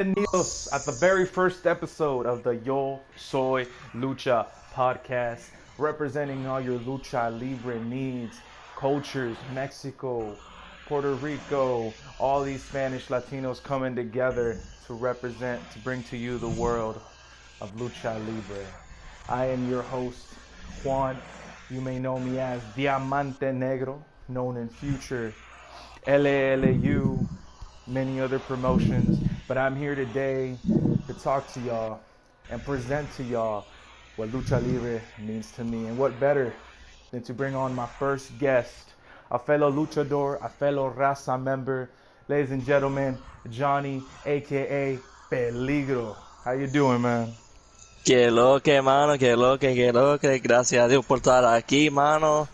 Bienvenidos at the very first episode of the Yo Soy Lucha podcast, representing all your lucha libre needs, cultures, Mexico, Puerto Rico, all these Spanish Latinos coming together to represent, to bring to you the world of lucha libre. I am your host, Juan. You may know me as Diamante Negro, known in future LLU, many other promotions, but I'm here today to talk to y'all and present to y'all what lucha libre means to me. And what better than to bring on my first guest, a fellow luchador, a fellow raza member, ladies and gentlemen, Johnny, aka Peligro. How you doing, man? Que lo que, mano, que lo que. Gracias a Dios por estar aquí, mano.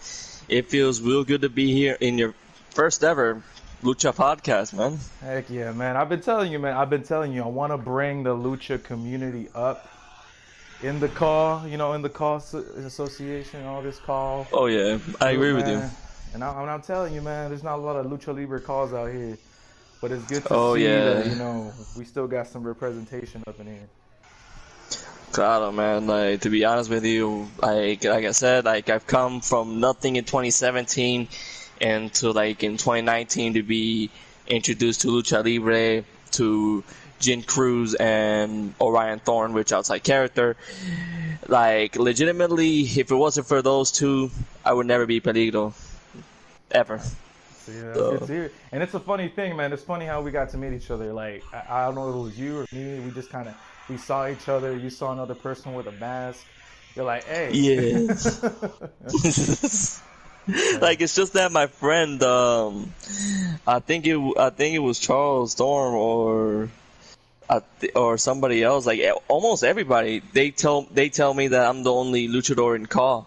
It feels real good to be here in your first ever Lucha podcast, man. Heck yeah, man. I've been telling you, man. I want to bring the lucha community up in the call, in the call association, all this call. Oh, yeah. I agree with you. And I'm telling you, man, there's not a lot of lucha libre calls out here. But it's good to see that, we still got some representation up in here. Claro, man. Like, to be honest with you, like I said, like, I've come from nothing in 2017 and to, like, in 2019 to be introduced to Lucha Libre, to Jin Cruz and Orion Thorn, which outside character. Like, legitimately, if it wasn't for those two, I would never be Peligro. Ever. Yeah, that's good to hear. And it's a funny thing, man. It's funny how we got to meet each other. Like, I don't know if it was you or me. We just kind of, we saw each other. You saw another person with a mask. You're like, hey. Yeah. Like, it's just that my friend, I think it was Charles Storm or somebody else. Like, almost everybody, they tell me that I'm the only luchador in call.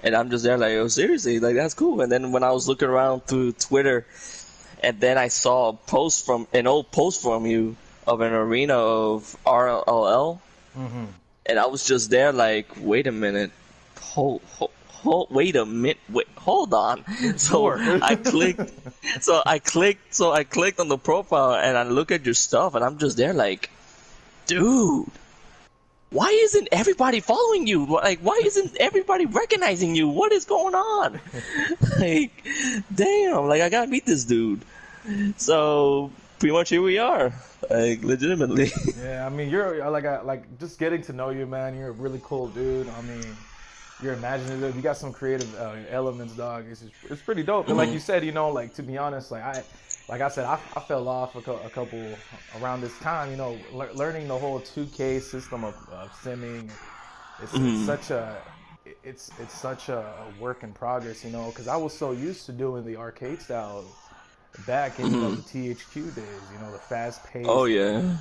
And I'm just there like, oh, seriously, like, that's cool. And then when I was looking around through Twitter, and then I saw an old post from you of an arena of RLL, and I was just there like, wait a minute, hold on. So I clicked on the profile, and I look at your stuff, and I'm just there like, dude, why isn't everybody following you? Like, why isn't everybody recognizing you? What is going on? Like, damn, like, I gotta meet this dude. So, pretty much here we are. Like, legitimately. Yeah, I mean, you're, like, just getting to know you, man. You're a really cool dude. I mean, you're imaginative. You got some creative elements, dog. It's pretty dope. And like you said, like, to be honest, like I said, I fell off a couple around this time. Learning the whole 2K system of simming. It's such a work in progress. Because I was so used to doing the arcade style back in the THQ days. The fast pace. Oh yeah.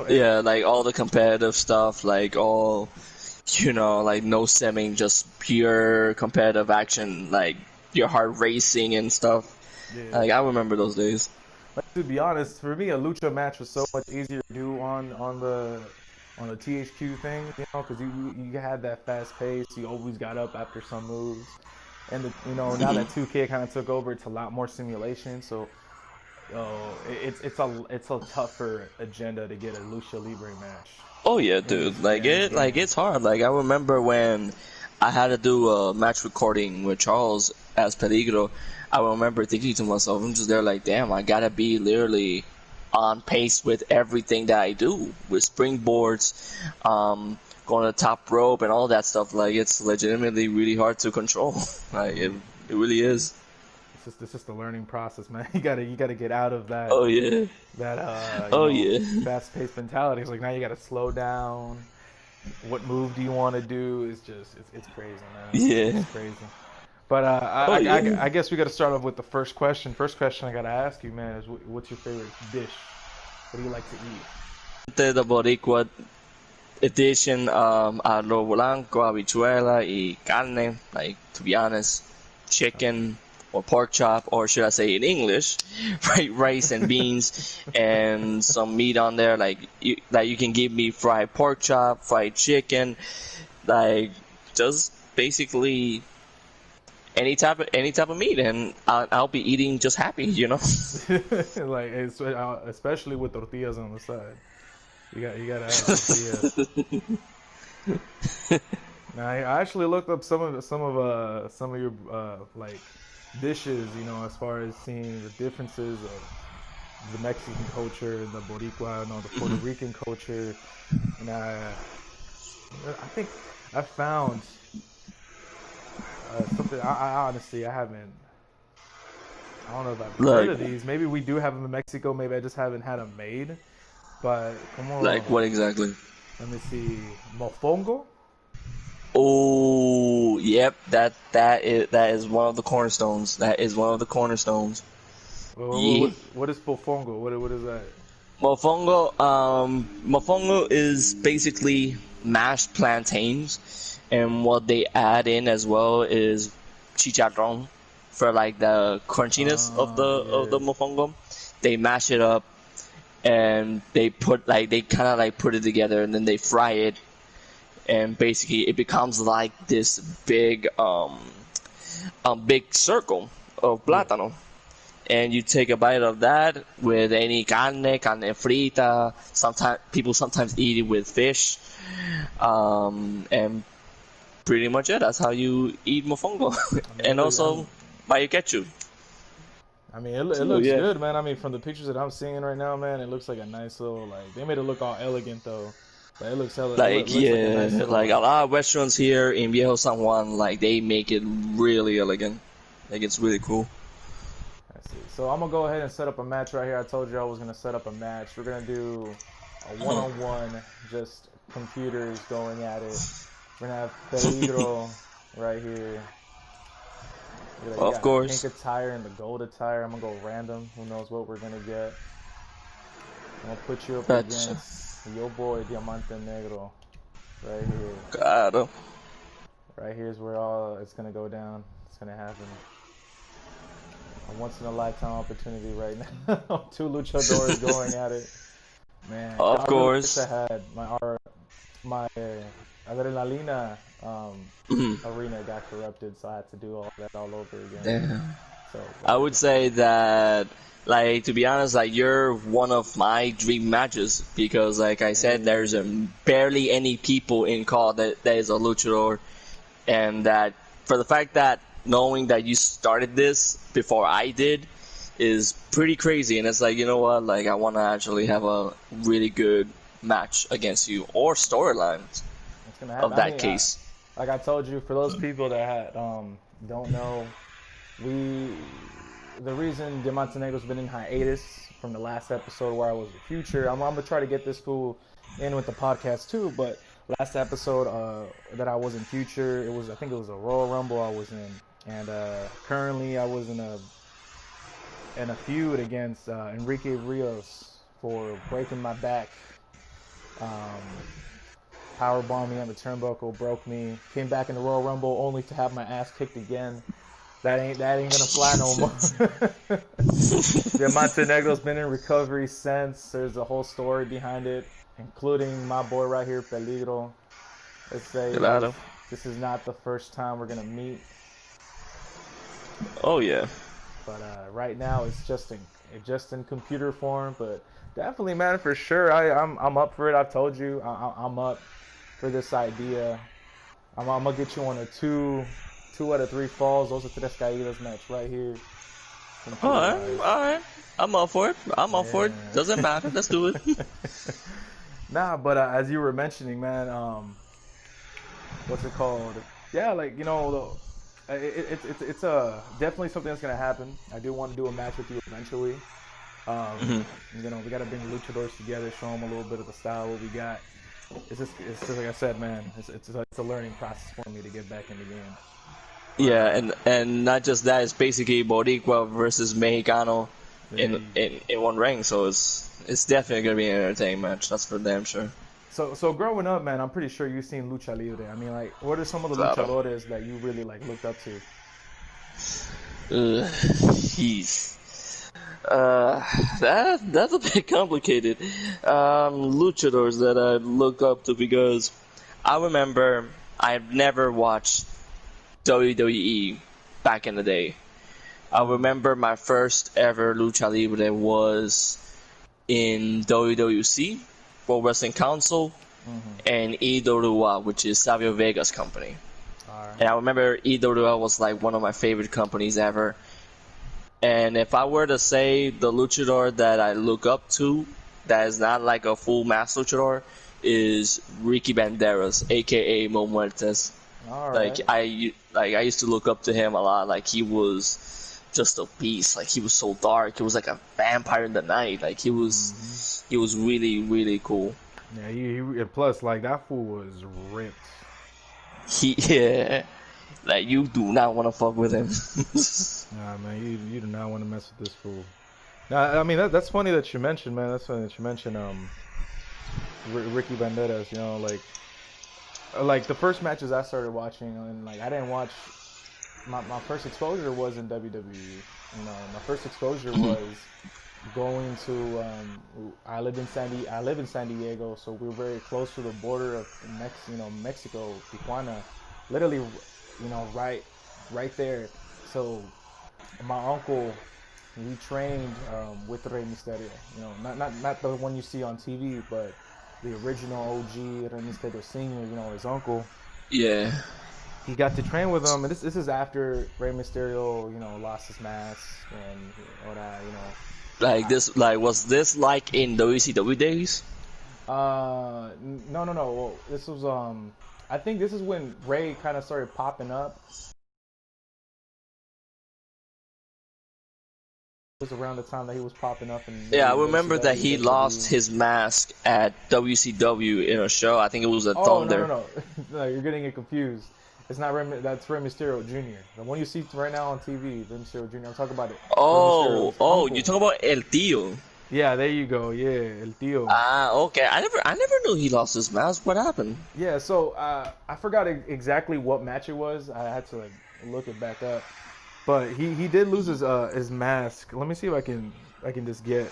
Yeah, like all the competitive stuff, like all, like no simming, just pure competitive action, like your heart racing and stuff. Yeah. Like, I remember those days. Like, to be honest, for me, a lucha match was so much easier to do on the THQ thing, because you had that fast pace. You always got up after some moves, and now that 2K kind of took over, it's a lot more simulation. So, it's a tougher agenda to get a lucha libre match. Oh yeah, dude. It's hard. Like, I remember when I had to do a match recording with Charles as Peligro. I remember thinking to myself, I'm just there like, damn, I gotta be literally on pace with everything that I do, with springboards, going to the top rope and all that stuff. Like, it's legitimately really hard to control. Like, it really is. It's just a learning process, man. You gotta get out of that. Oh yeah. That fast-paced mentality. It's like, now you gotta slow down. What move do you want to do? It's crazy, man. Yeah. It's crazy. But I guess we got to start off with the first question. First question I got to ask you, man, is what's your favorite dish? What do you like to eat? The Boricua edition, arroz blanco, habichuela, y carne. Like, to be honest, chicken or pork chop, or should I say in English, rice and beans, and some meat on there. Like you can give me fried pork chop, fried chicken, like, just basically any type of meat, and I'll be eating just happy, Like, especially with tortillas on the side. You gotta ask. Now, I actually looked up some of your like dishes. You know, as far as seeing the differences of the Mexican culture and the Boricua, no, the Puerto Rican culture, and I think I found something. I honestly I haven't. I don't know if I've heard Like, of these. Maybe we do have them in Mexico. Maybe I just haven't had them made. But come like on, what exactly? let me see. Mofongo. Oh, yep. That is one of the cornerstones. That is one of the cornerstones. Yeah. What is pofongo? What is that? Mofongo is basically mashed plantains, and what they add in as well is chicharrón for like the crunchiness of the Yeah. mofongo. They mash it up and they kind of like put it together and then they fry it, and basically it becomes like this big circle of Yeah. plátano, and you take a bite of that with any carne frita. Sometimes eat it with fish, and pretty much it. That's how you eat mofongo, I mean, and also buy ketchup. it So looks yeah, good, man. I mean, from the pictures that I'm seeing right now, man, it looks like a nice little like they made it look all elegant though, but it like looks like a nice yeah, little like a lot of restaurants here in Viejo San Juan, like they make it really elegant. Like it's really cool. I see. So I'm gonna go ahead and set up a match right here. I told you I was gonna set up a match. We're gonna do a one-on-one, just computers going at it. We're gonna have Peligro right here. You Of got the pink course. attire and the gold attire. I'm gonna go random. Who knows what we're gonna get? I'm gonna put you up Gotcha. against your boy Diamante Negro right here. Claro. Right here is where all it's gonna go down. It's gonna happen. A once in a lifetime opportunity right now. Two luchadores going at it. Man, Of I really wish course. I had my Adrenalina Mhm. arena got corrupted, so I had to do all that all over again. Damn. So, I would say that, like, to be honest, like, you're one of my dream matches because, like I said, there's hey, barely any people in COD that is a luchador, and that for the fact that knowing that you started this before I did is pretty crazy, and it's like, you know what, like, I want to actually have a really good match against you or storylines it's gonna happen. of I that mean, case. like I told you, for those people that don't know, we the reason De Montenegro's been in hiatus from the last episode where I was a future. I'm gonna try to get this fool in with the podcast too. But last episode that I was in future, I think it was a Royal Rumble I was in, and currently I was in a feud against Enrique Rios for breaking my back. Um, Power bombed me on the turnbuckle, broke me. Came back in the Royal Rumble only to have my ass kicked again. That ain't gonna fly no more. Yeah, Montenegro's been in recovery since. There's a whole story behind it, including my boy right here, Peligro. Let's say Claro. this is not the first time we're gonna meet, Oh, yeah. but right now it's just in computer form. But definitely, man, for sure, I'm up for it. I've told you I'm up for this idea. I'm gonna get you on a two out of three falls. Those are tres caídas match right here, computer Alright, wise. alright. I'm all for it. I'm all for it. Doesn't matter. Let's do it. Yeah. Nah, but as you were mentioning, man, what's it called? Yeah, like it's definitely something that's gonna happen. I do want to do a match with you eventually. Um, Mhm. we gotta bring luchadors together, show them a little bit of the style what we got. It's just like I said, man. It's a learning process for me to get back in the game. But Yeah, and not just that, it's basically Boricua versus Mexicano in, hey, in in one ring, so it's definitely gonna be an entertaining match. That's for damn sure. so growing up, man, I'm pretty sure you've seen lucha libre. I mean, like, what are some of the Claro. luchadores that you really like looked up to? Jeez. Uh, that's a bit complicated. Luchadors that I look up to because I remember I've never watched WWE back in the day. I remember my first ever lucha libre was in WWC Pro Wrestling Council, and IWA, which is Savio Vega's company. And I remember IWA was like one of my favorite companies ever. And if I were to say the luchador that I look up to, that is not like a full mass luchador, is Ricky Banderas, aka Mo Muertes. I used to look up to him a lot. Like, he was just a beast. Like, he was so dark. He was like a vampire in the night. Like, he was really, really cool. Yeah, he plus, like, that fool was ripped. Yeah, like, you do not want to fuck with him. Nah, man, you do not want to mess with this fool. Nah, I mean, that's funny that you mentioned, man. That's funny that you mentioned Ricky Banderas. You know, like the first matches I started watching, and like I didn't watch. My first exposure was in WWE. You know, my first exposure was going to. I live in San Diego, so we're very close to the border of Mexico, Tijuana, literally, you know, right there. So my uncle, he trained with Rey Mysterio. You know, not the one you see on TV, but the original OG Rey Mysterio Sr. You know, his uncle. Yeah. He got to train with him, and this is after Rey Mysterio, you know, lost his mask and all that. You know, was this like in WCW days? No. Well, this was I think this is when Rey kind of started popping up. It was around the time that he was popping up. I remember that he lost his mask at WCW in a show. I think it was a Thunder. No, you're getting it confused. It's not that's Rey Mysterio Jr. The one you see right now on TV, Rey Mysterio Jr. I'm talking about it. You talking about El Tío? Yeah, there you go. Yeah, El Tío. Okay. I never knew he lost his mask. What happened? Yeah, so I forgot exactly what match it was. I had to like look it back up. But he did lose his mask. Let me see if I can just get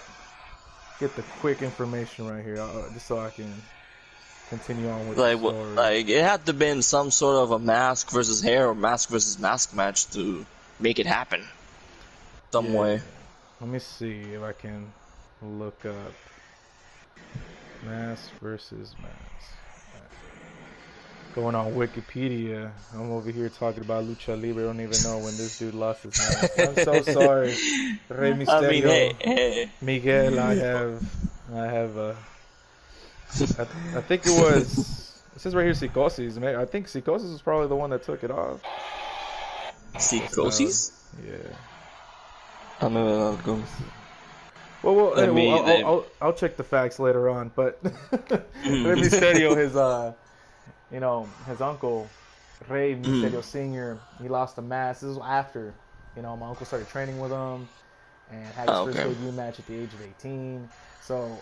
the quick information right here, just so I can continue on with the story. Like, it had to have been some sort of a mask versus hair or mask versus mask match to make it happen some way. Let me see if I can look up mask versus mask. Going on Wikipedia, I'm over here talking about Lucha Libre. I don't even know when this dude lost his mask. I'm so sorry, Rey Mysterio. I mean, hey. Miguel, I have I think it was. It says right here Psicosis. I think Psicosis was probably the one that took it off. Psicosis? Yeah. I know that goes. Well, I'll check the facts later on. But Rey Mysterio, his uncle, Rey Mysterio Sr., he lost the mask. This was after, my uncle started training with him and had his first debut match at the age of 18. So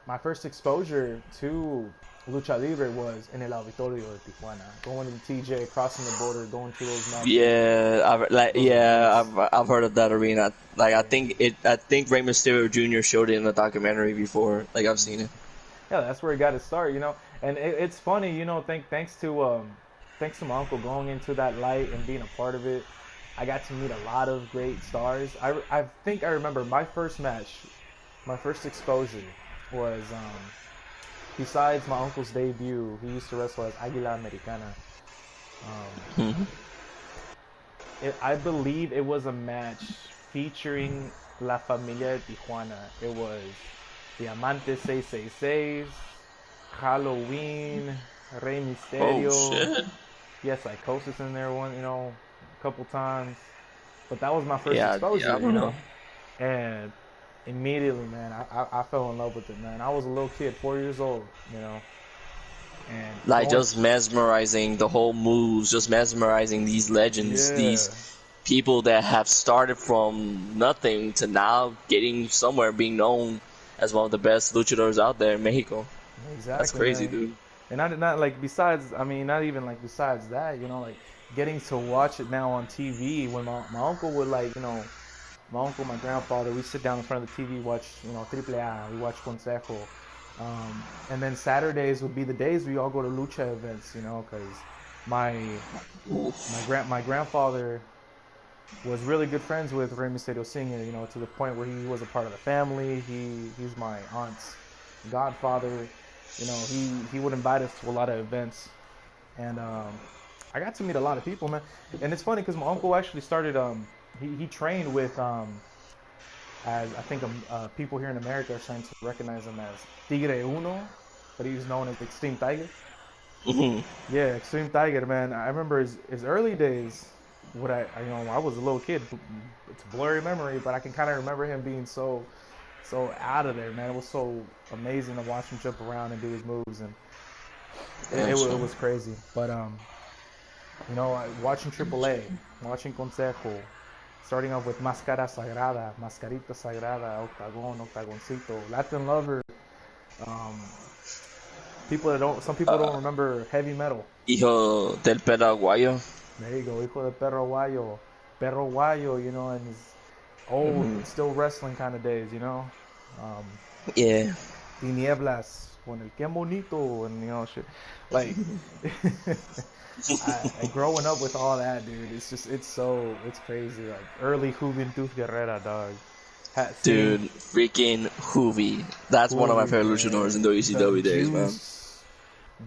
my first exposure to Lucha Libre was in El Auditorio de Tijuana, going to the TJ, crossing the border, going to those matches. Yeah, I've heard of that arena. Like, I think Rey Mysterio Jr. showed it in the documentary before. Like, I've seen it. Yeah, that's where he got his start, And it's funny, thanks to my uncle going into that light and being a part of it, I got to meet a lot of great stars. I think I remember my first match, my first exposure was besides my uncle's debut. He used to wrestle as Águila Americana. I believe it was a match featuring La Familia de Tijuana. It was Diamante 666, Halloween, Rey Mysterio. Oh shit! Yes, Psychosis in there a couple times. But that was my first exposure, And immediately, man, I fell in love with it, man. I was a little kid, 4 years old, and just mesmerizing the whole moves, just mesmerizing these legends, these people that have started from nothing to now getting somewhere, being known as one of the best luchadors out there in Mexico. Exactly, that's crazy, man. dude. And not even besides that, getting to watch it now on TV when my uncle would my uncle, my grandfather, we sit down in front of the TV, watch Triple A, we watch Consejo, and then Saturdays would be the days we all go to lucha events, because my grandfather was really good friends with Rey Mysterio Sr., to the point where he was a part of the family. He's my aunt's godfather. You know, he would invite us to a lot of events, and I got to meet a lot of people, man. And it's funny because my uncle actually started. He trained with as I think people here in America are starting to recognize him as Tigre Uno, but he was known as Extreme Tiger. Hmm. Yeah, Extreme Tiger, man. I remember his early days. What I was a little kid. It's a blurry memory, but I can kind of remember him being so out of there, man. It was so amazing to watch him jump around and do his moves, and it was crazy. But watching AAA, watching Consejo, starting off with Máscara Sagrada, Mascarita Sagrada, Octagon, Octagoncito, Latin Lover. Um, some people don't remember heavy metal. Hijo del Paraguayo. There you go, Hijo de Perro Guayo, and his old, Hmm. still wrestling kind of days, Um, Yeah. Tinieblas con el que bonito, and shit. Like, growing up with all that, dude, it's crazy. Like early Juventud Guerrera, dog. Seeing Dude, freaking Hoovy. That's one of my Hoovy, favorite luchadors in man, the the ECW days, man.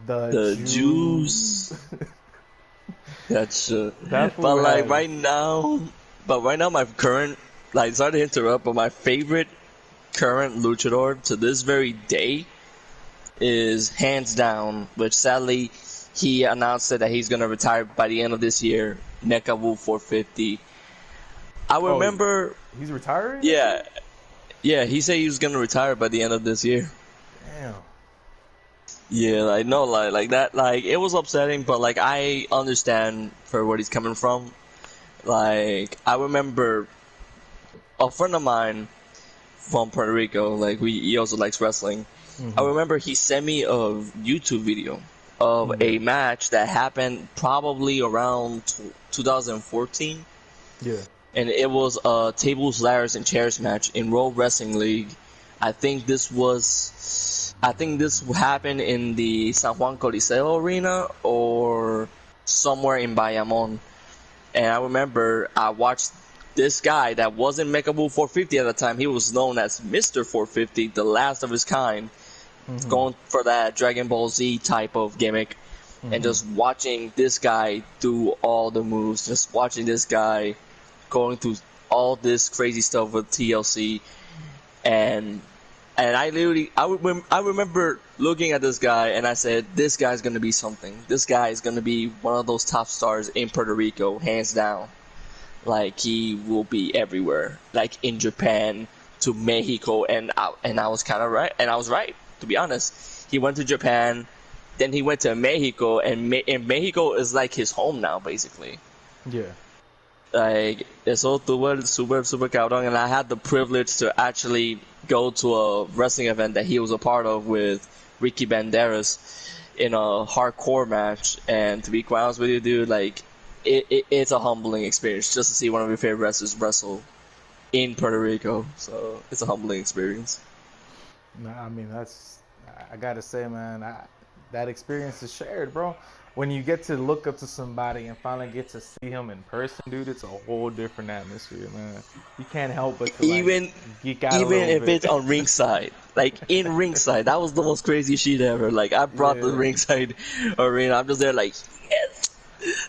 the The juice. juice. That's That but fool like has. right now, my current, like, sorry to interrupt, but my favorite current luchador to this very day is hands down, which sadly he announced that he's gonna retire by the end of this year. Mecha Wolf 450. I Oh, remember, he's retiring this yeah, year. yeah, he said he was gonna retire by the end of this year. Damn. Yeah, like no, like that, like it was upsetting, but like I understand for where he's coming from. Like I remember a friend of mine from Puerto Rico, like he also likes wrestling. I Mhm. remember he sent me a YouTube video of Yeah. a match that happened probably around 2014, Yeah. and it was a tables, ladders, and chairs match in World Wrestling League. I think this happened in the San Juan Coliseo Arena or somewhere in Bayamon. And I remember I watched this guy that wasn't Mecha 450 at the time. He was known as Mr. 450, the last of his kind, Mhm. going for that Dragon Ball Z type of gimmick. And Mhm. just watching this guy do all the moves, just watching this guy going through all this crazy stuff with TLC, and I remember looking at this guy and I said, this guy's gonna be something. This guy is gonna be one of those top stars in Puerto Rico, hands down. Like he will be everywhere, like in Japan to Mexico, and I was kind of right, and I was right, to be honest. He went to Japan, then he went to Mexico, and Mexico is like his home now, basically. Yeah. Like, eso tuvo el super cabrón, and I had the privilege to actually go to a wrestling event that he was a part of with Ricky Banderas in a hardcore match. And to be quite honest with you, dude, like, it's a humbling experience just to see one of your favorite wrestlers wrestle in Puerto Rico. So it's a humbling experience. Nah, I mean I gotta say, man, that experience is shared, bro. When you get to look up to somebody and finally get to see him in person, dude, it's a whole different atmosphere, man. You can't help but to like Even geek out a even little if bit. it's on ringside, like in ringside, that was the most crazy shit ever. Like I brought the Yeah, ringside arena. I'm just there like, yes,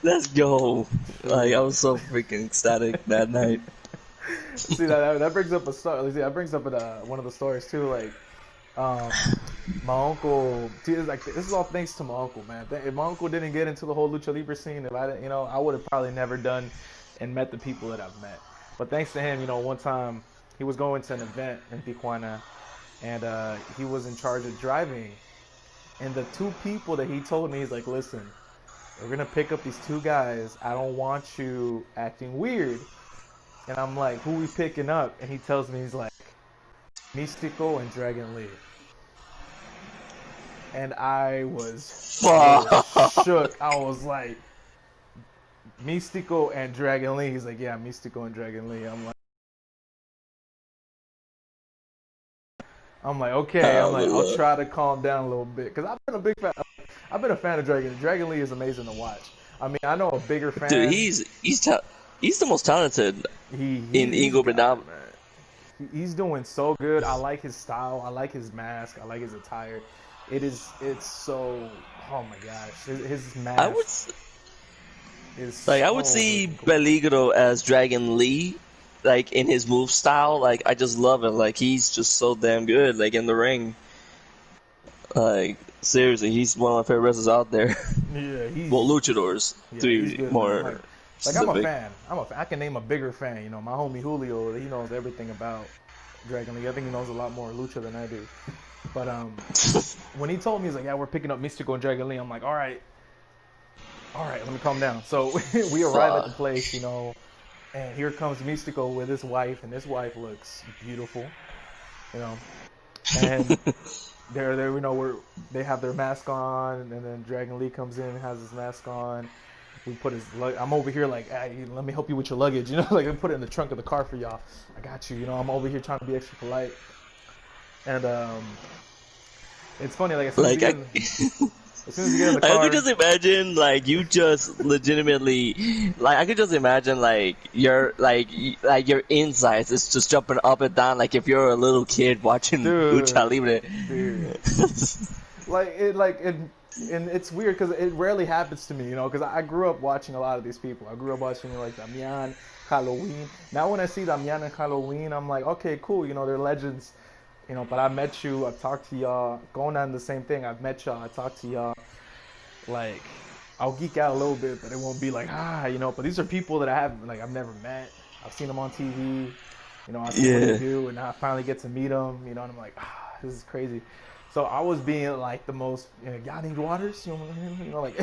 let's go. Like I true. was so freaking ecstatic that night. See that brings up a story. See, that brings up one of the stories too. Like, um, my uncle. See, this is all thanks to my uncle, man. If my uncle didn't get into the whole lucha libre scene, if I didn't, I would have probably never done and met the people that I've met. But thanks to him, one time he was going to an event in Tijuana, and he was in charge of driving. And the two people that he told me, he's like, listen, we're gonna pick up these two guys. I don't want you acting weird. And I'm like, who we picking up? And he tells me, he's like, Mystico and Dragon Lee. And I was Fuck. shook. I was like, Mystico and Dragon Lee. He's like, yeah, Mystico and Dragon Lee. I'm like, okay. I'm Ah, like, I'll well, try to calm down a little bit because I've been a big fan. I've been a fan of Dragon. Dragon Lee is amazing to watch. I mean, I know a bigger dude, fan. he's the most talented in He's Ingo got Benam. it, man. He's doing so good. I like his style. I like his mask. I like his attire. It's so, oh my gosh, his I would mask is I would so see freaking cool. Peligro as Dragon Lee, like in his move style. Like I just love it. Like he's just so damn good. Like in the ring. Like seriously, he's one of my favorite wrestlers out there. Yeah, Well, luchadors to he's be good, man. more Like I'm a specific. fan. I can name a bigger fan. You know, my homie Julio, he knows everything about Dragon League. I think he knows a lot more lucha than I do. But when he told me, he's like, yeah, we're picking up Mystico and Dragon Lee. I'm like, all right, let me calm down. So we arrive at the Fuck. place, you know, and here comes Mystico with his wife, and his wife looks beautiful, you know, and they're you know they have their mask on, and then Dragon Lee comes in and has his mask on. We put his I'm over here like, hey, let me help you with your luggage, you know, like I put it in the trunk of the car for y'all. I got you, you know. I'm over here trying to be extra polite, and it's funny, like Like I, as soon as you get in the I could car, just imagine like you just legitimately like I could just imagine like like your insides is just jumping up and down like if you're a little kid watching Lucha dude, Libre. dude. And it's weird because it rarely happens to me, you know, because I grew up watching a lot of these people. I grew up watching like Damian, Halloween. Now when I see Damian and Halloween, I'm like, okay, cool, you know, they're legends, you know. But I met you, I've talked to y'all. Going on the same thing, I've met y'all, I talked to y'all. Like, I'll geek out a little bit, but it won't be like you know. But these are people that I've never met. I've seen them on TV, you know. I see what they Yeah. do, and now I finally get to meet them, you know. And I'm like, this is crazy. So I was being like the most, you know, y'all need waters, you know, like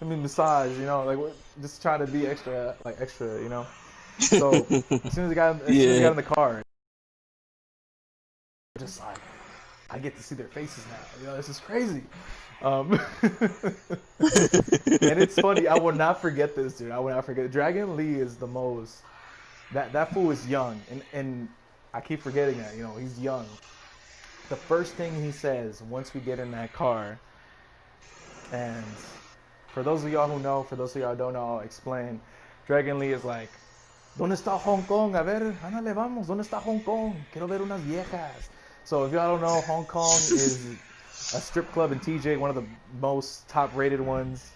I mean massage, you know, like just trying to be extra, you know. So as soon as I got Yeah. in the car, just like I get to see their faces now, you know, this is crazy. Um, and it's funny. I will not forget this, dude. I will not forget. Dragon Lee is the most. That fool is young, and I keep forgetting that. You know, he's young. The first thing he says once we get in that car, and for those of y'all who know, for those of y'all who don't know, I'll explain. Dragon Lee is like, ¿Dónde está Hong Kong? A ver, ándale, vamos. ¿Dónde está Hong Kong? Quiero ver unas viejas. So if y'all don't know, Hong Kong is a strip club in TJ, one of the most top-rated ones.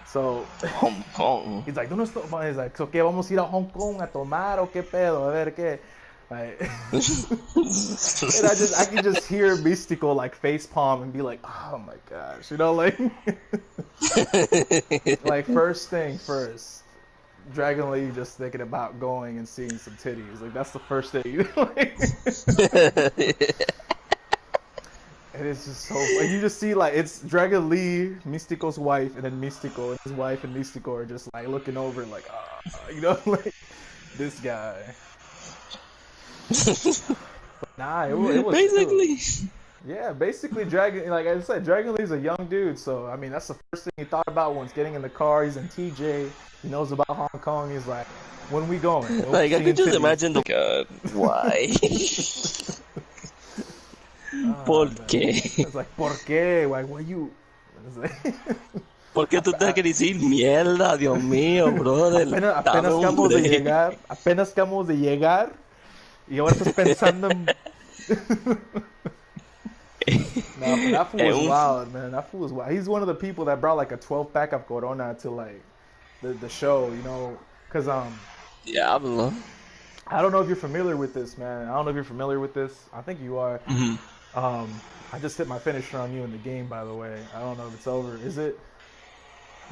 So Hong Kong. he's like, ¿Dónde está? He's like, so, ¿qué vamos a ir a Hong Kong a tomar o qué pedo? A ver qué. Like, and I can just hear Mystical like face palm and be like, oh my gosh, you know, like first thing first. Dragon Lee just thinking about going and seeing some titties. Like that's the first thing. And it's just so like you just see like it's Dragon Lee, Mystico's wife, and then Mystico and his wife and Mystico are just like looking over like you know, like this guy. Nah, it was Basically. yeah, basically Dragon like I said, Dragon Lee's a young dude, so I mean that's the first thing he thought about once getting in the car. He's in TJ, he knows about Hong Kong. He's like, when we going? Well, Like I seeing could just titties. imagine the God. Why? ¿Por Man. qué? It's like, ¿por qué? Like, what you? It's like, ¿Por qué tú te quieres decir mierda? Dios mío, brother. Dame apenas un acabamos de break. llegar, apenas acabamos de llegar, y ahora estás pensando en. No, but that fool was Un... wild, man. That fool was wild. He's one of the people that brought like a 12 pack of Corona to like the show, you know, because Diablo. I don't know if you're familiar with this, man. I don't know if you're familiar with this. I think you are. Mhm. I just hit my finisher on you in the game, by the way. I don't know if it's over. Is it?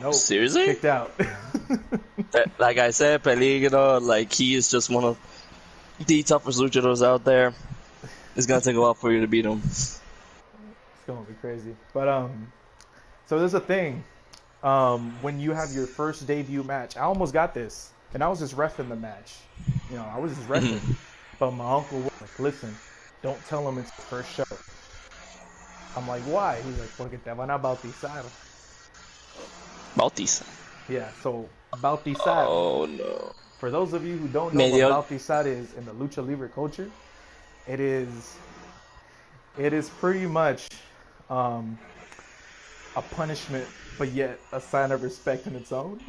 Nope. Seriously? Kicked out. Like I said, Peligro, like he is just one of the toughest luchadors out there. It's gonna take a while for you to beat him. It's gonna be crazy. But so there's a thing. When you have your first debut match, I almost got this, and I was just reffing the match. You know, I was just reffing. But my uncle was like, "Listen, don't tell him it's the first show." I'm like, "Why?" He's like, "Porque te van a bautizar." Bautiza. Yeah. So bautizar. Oh no. For those of you who don't know what Medio. bautizar is in the lucha libre culture, it is pretty much a punishment, but yet a sign of respect in its own.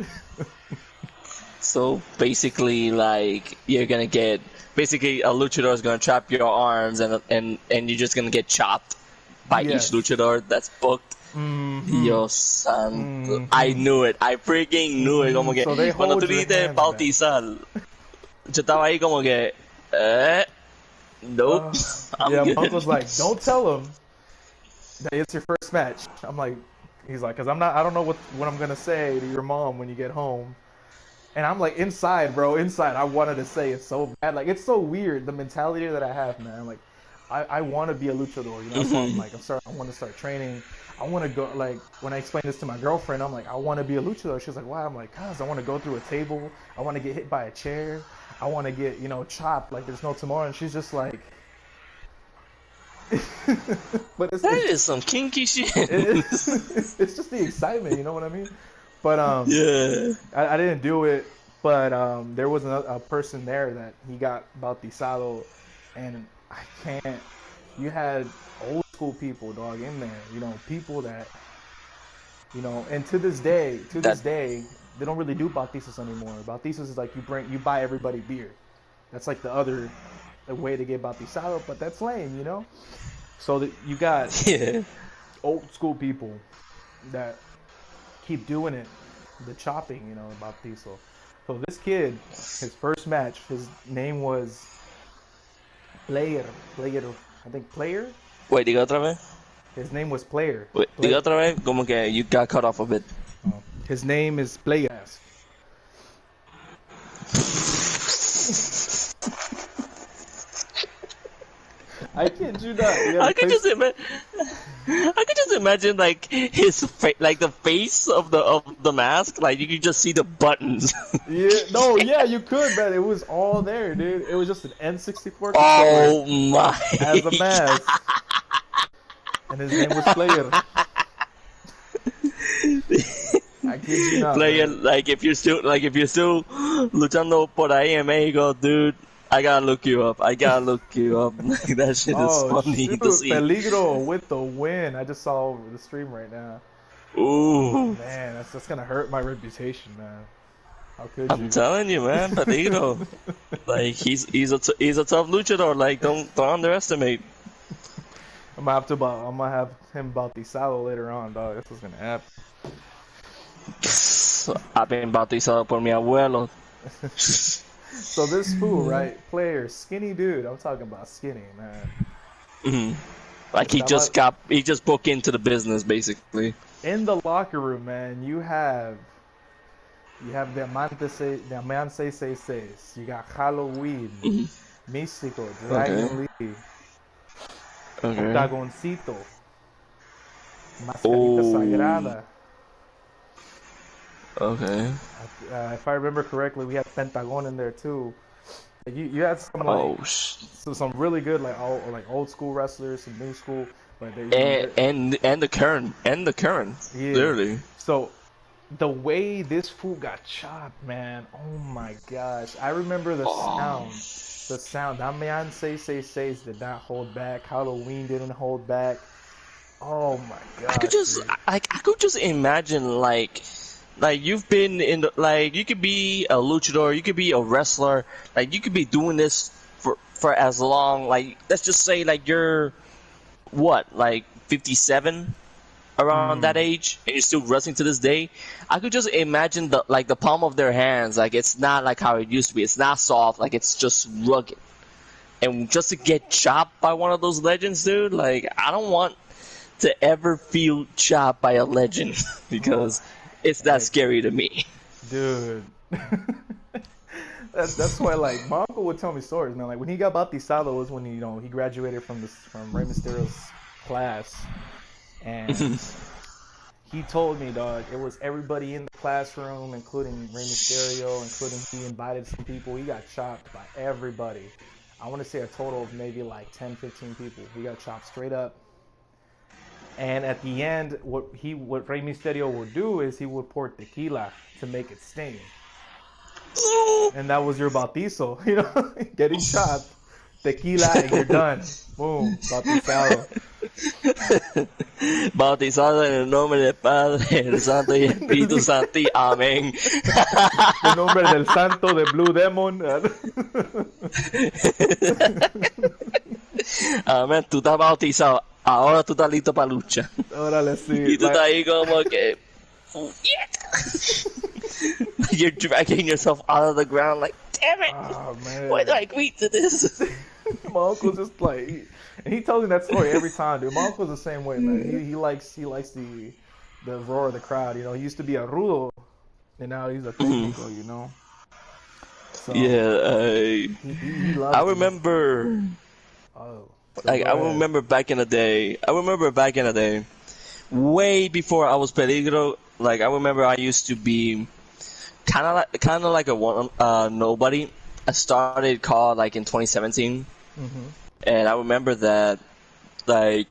So basically, like you're gonna get basically a luchador is gonna trap your arms, and you're just gonna get chopped by each Yes. luchador that's booked. Mm-hmm. Dios santo. I Mm-hmm. knew it. I freaking knew it. Como que So they cuando hold tú your dijiste hands back. bautizar, yo estaba ahí como que, nope, I'm Yeah, my good. uncle's like, don't tell him that it's your first match. I'm like, he's like, cause I don't know what I'm gonna say to your mom when you get home. And I'm like, inside, bro, inside, I wanted to say it so bad. Like, it's so weird, the mentality that I have, man. Like, I want to be a luchador, you know? So I'm like, I want to start training. I want to go, like, when I explained this to my girlfriend, I'm like, I want to be a luchador. She's like, why? I'm like, cause I want to go through a table. I want to get hit by a chair. I want to get, chopped like there's no tomorrow. And she's just like, but That is some kinky shit. it's just the excitement, you know what I mean? But Yeah. I didn't do it, but there was a person there that he got bautizado, and I can't. You had old school people, dog, in there. People that, and to That this day, they don't really do bautizas anymore. Bautizas is like you buy everybody beer. That's like the way to get bautizado, but that's lame, you know. So that you got yeah. old school people that keep doing it, the chopping, bautizo. So this kid, his first match, his name was Player, I think Player. Wait, diga otra vez. His name was Player. Wait, diga otra vez. Como que you got cut off a bit. His name is Player. I kid you not. I could just imagine like like the face of the mask. Like you could just see the buttons. Yeah, you could, man. It was all there, dude. It was just an N64 controller Oh my! as a mask, and his name was Player. I kid you not. Player, Man. like if you're still luchando por ahí en Mexico, dude. I gotta look you up. Like, that shit is funny shoot, to see. Peligro with the win. I just saw over the stream right now. Ooh. Man, that's gonna hurt my reputation, man. How could you? I'm telling you, man, Peligro. Like he's a tough luchador. Like don't underestimate. I'm gonna have him bautizado later on, dog. This is gonna happen. I've been bautizado por mi abuelo. So this fool, right? Player, skinny dude. I'm talking about skinny, man. Mm-hmm. Like he just broke into the business, basically. In the locker room, man, you have Diamante 666. You got Halloween, Místico, Dragon Lee, Octagoncito, Mascarita Sagrada. Okay. If I remember correctly, we had Pentagon in there too. Like you had some really good like old school wrestlers, some new school, but and the current yeah. Literally. So the way this fool got chopped, man, oh my gosh! I remember the sound. Damian 666 did not hold back. Halloween didn't hold back. Oh my god! I could just imagine like you've been in the, like you could be a luchador, you could be a wrestler, like you could be doing this for as long, like let's just say like you're what, like 57 around that age, and you're still wrestling to this day. I could just imagine the palm of their hands, like it's not like how it used to be. It's not soft, like it's just rugged. And just to get chopped by one of those legends, dude, like I don't want to ever feel chopped by a legend because it's that scary to me. Dude. That's why, like, my uncle would tell me stories, man. Like, when he got bautizado was when he graduated from Rey Mysterio's class, and he told me, dog, it was everybody in the classroom, including Rey Mysterio, including he invited some people. He got chopped by everybody. I want to say a total of maybe like 10, 15 people. He got chopped straight up. And at the end, what Rey Mysterio would do is he would pour tequila to make it sting. And that was your bautizo, getting chopped. tequila, and you're done. Boom, bautizado. Bautizado en el nombre del Padre, el Santo y el Espíritu Santo. Amén. El nombre del santo de Blue Demon. Amén, tú estás bautizado. Ahora tú estás listo para lucha. Órale, sí. Y tú estás ahí como que... You're dragging yourself out of the ground like, damn it. Oh, man. Why do I agree to this? My uncle's just like, and he tells me that story every time, dude. My uncle's the same way, man. He likes the roar of the crowd. You know, he used to be a rudo, and now he's a técnico. You know. So, Yeah, he loves I it. remember. Oh, Like I remember back in the day. Way before I was Peligro. Like I remember I used to be kind of like a nobody. I started COD like in 2017. And I remember that, like,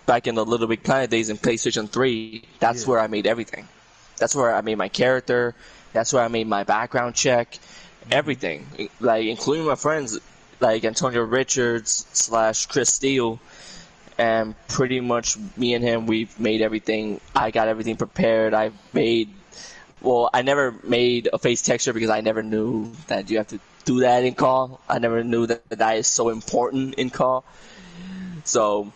back in the Little Big Planet days in PlayStation 3, that's where I made everything. That's where I made my character. That's where I made my background check. Everything. Like, including my friends, like Antonio Richards / Chris Steele. And pretty much me and him, we've made everything. I got everything prepared. I never made a face texture because I never knew that you have to do that in call. I never knew that is so important in call. So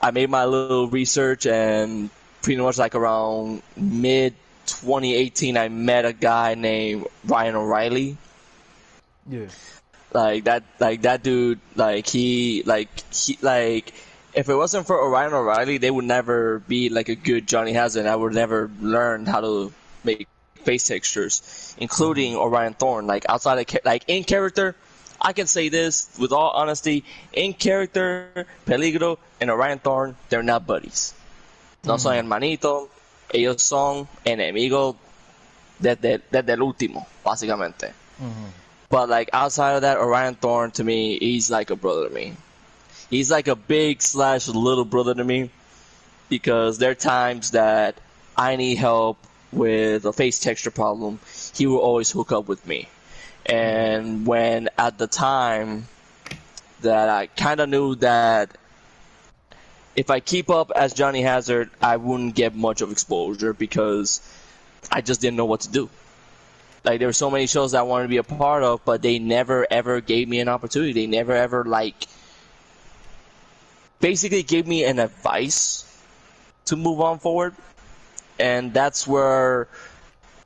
I made my little research, and pretty much like around mid 2018, I met a guy named Ryan O'Reilly. Yeah. Like that dude, if it wasn't for Orion O'Reilly, they would never be like a good Johnny Hazard. I would never learn how to make face textures, including Orion Thorn. Like outside of in character, I can say this with all honesty: in character, Peligro and Orion Thorn, they're not buddies. No son hermanitos. Ellos son enemigos desde el último, básicamente. But like outside of that, Orion Thorn to me, he's like a brother to me. He's like a big / little brother to me, because there are times that I need help with a face texture problem. He will always hook up with me. And when at the time that I kind of knew that if I keep up as Johnny Hazard, I wouldn't get much of exposure because I just didn't know what to do. Like, there were so many shows that I wanted to be a part of, but they never ever gave me an opportunity. They never ever basically gave me an advice to move on forward. And that's where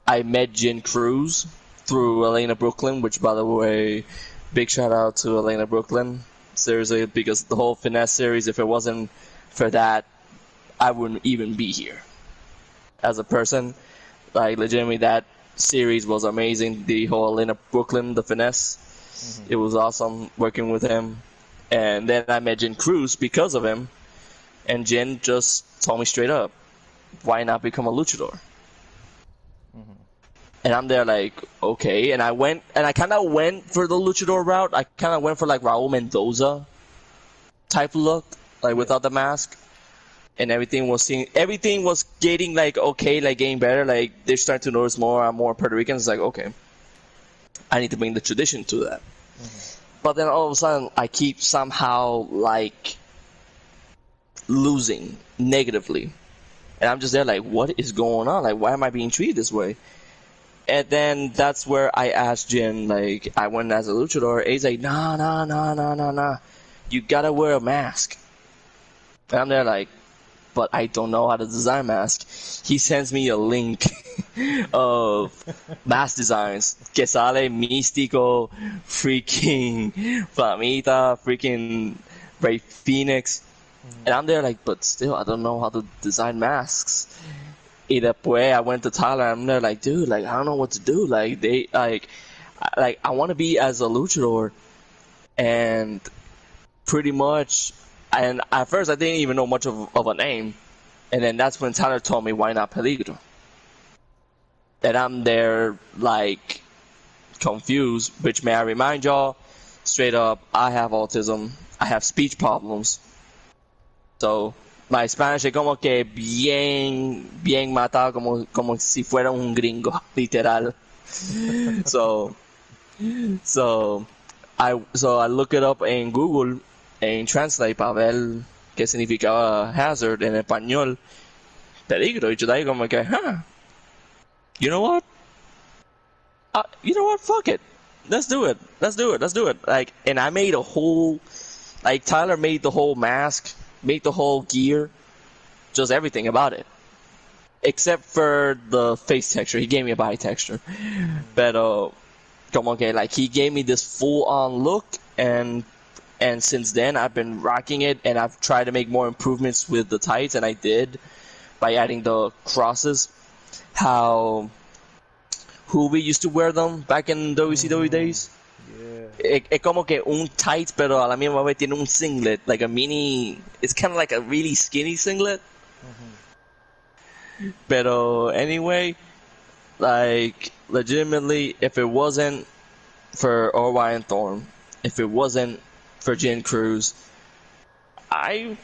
I met Jen Cruz through Elena Brooklyn, which, by the way, big shout out to Elena Brooklyn. Seriously, because the whole Finesse series, if it wasn't for that, I wouldn't even be here as a person. Like, legitimately, that series was amazing. The whole Elena Brooklyn, the Finesse, it was awesome working with him. And then I met Jen Cruz because of him, and Jen just told me straight up, why not become a luchador? And I'm there like, okay. And I kind of went for the luchador route. I kind of went for like Raul Mendoza type look, like without the mask. And everything was getting like okay, like getting better. Like they're starting to notice more and more Puerto Ricans. It's like, okay, I need to bring the tradition to that. But then all of a sudden, I keep somehow like losing negatively. And I'm just there like, what is going on? Like, why am I being treated this way? And then that's where I asked Jin, like, I went as a luchador. And he's like, nah. You gotta wear a mask. And I'm there like, but I don't know how to design mask. He sends me a link of mask designs. Que sale Místico, freaking Flamita, freaking Ray Phoenix. And I'm there like, but still, I don't know how to design masks. Y después I went to Tyler, and I'm there like, dude, like, I don't know what to do. Like, I want to be as a luchador. And pretty much, and at first I didn't even know much of a name. And then that's when Tyler told me, why not Peligro? And I'm there like confused, which may I remind y'all, straight up, I have autism. I have speech problems. So my Spanish es como que bien matado, como si fuera un gringo, literal. So I look it up en Google, en Translate, para ver qué significaba hazard en español, peligro, y yo estaba como que, you know what? You know what? Fuck it. Let's do it. Let's do it. Let's do it. Like, and I made a whole, like, Tyler made the whole mask, made the whole gear, just everything about it. Except for the face texture. He gave me a body texture. But, como que, like, he gave me this full-on look, and since then, I've been rocking it, and I've tried to make more improvements with the tights, and I did, by adding the crosses. How Hubi used to wear them back in WCW days. Yeah. Es como que un tight, pero a la misma vez tiene un singlet, like a mini. It's kind of like a really skinny singlet. Pero anyway, like, legitimately, if it wasn't for Orion Thorn, if it wasn't for Jen Cruz, I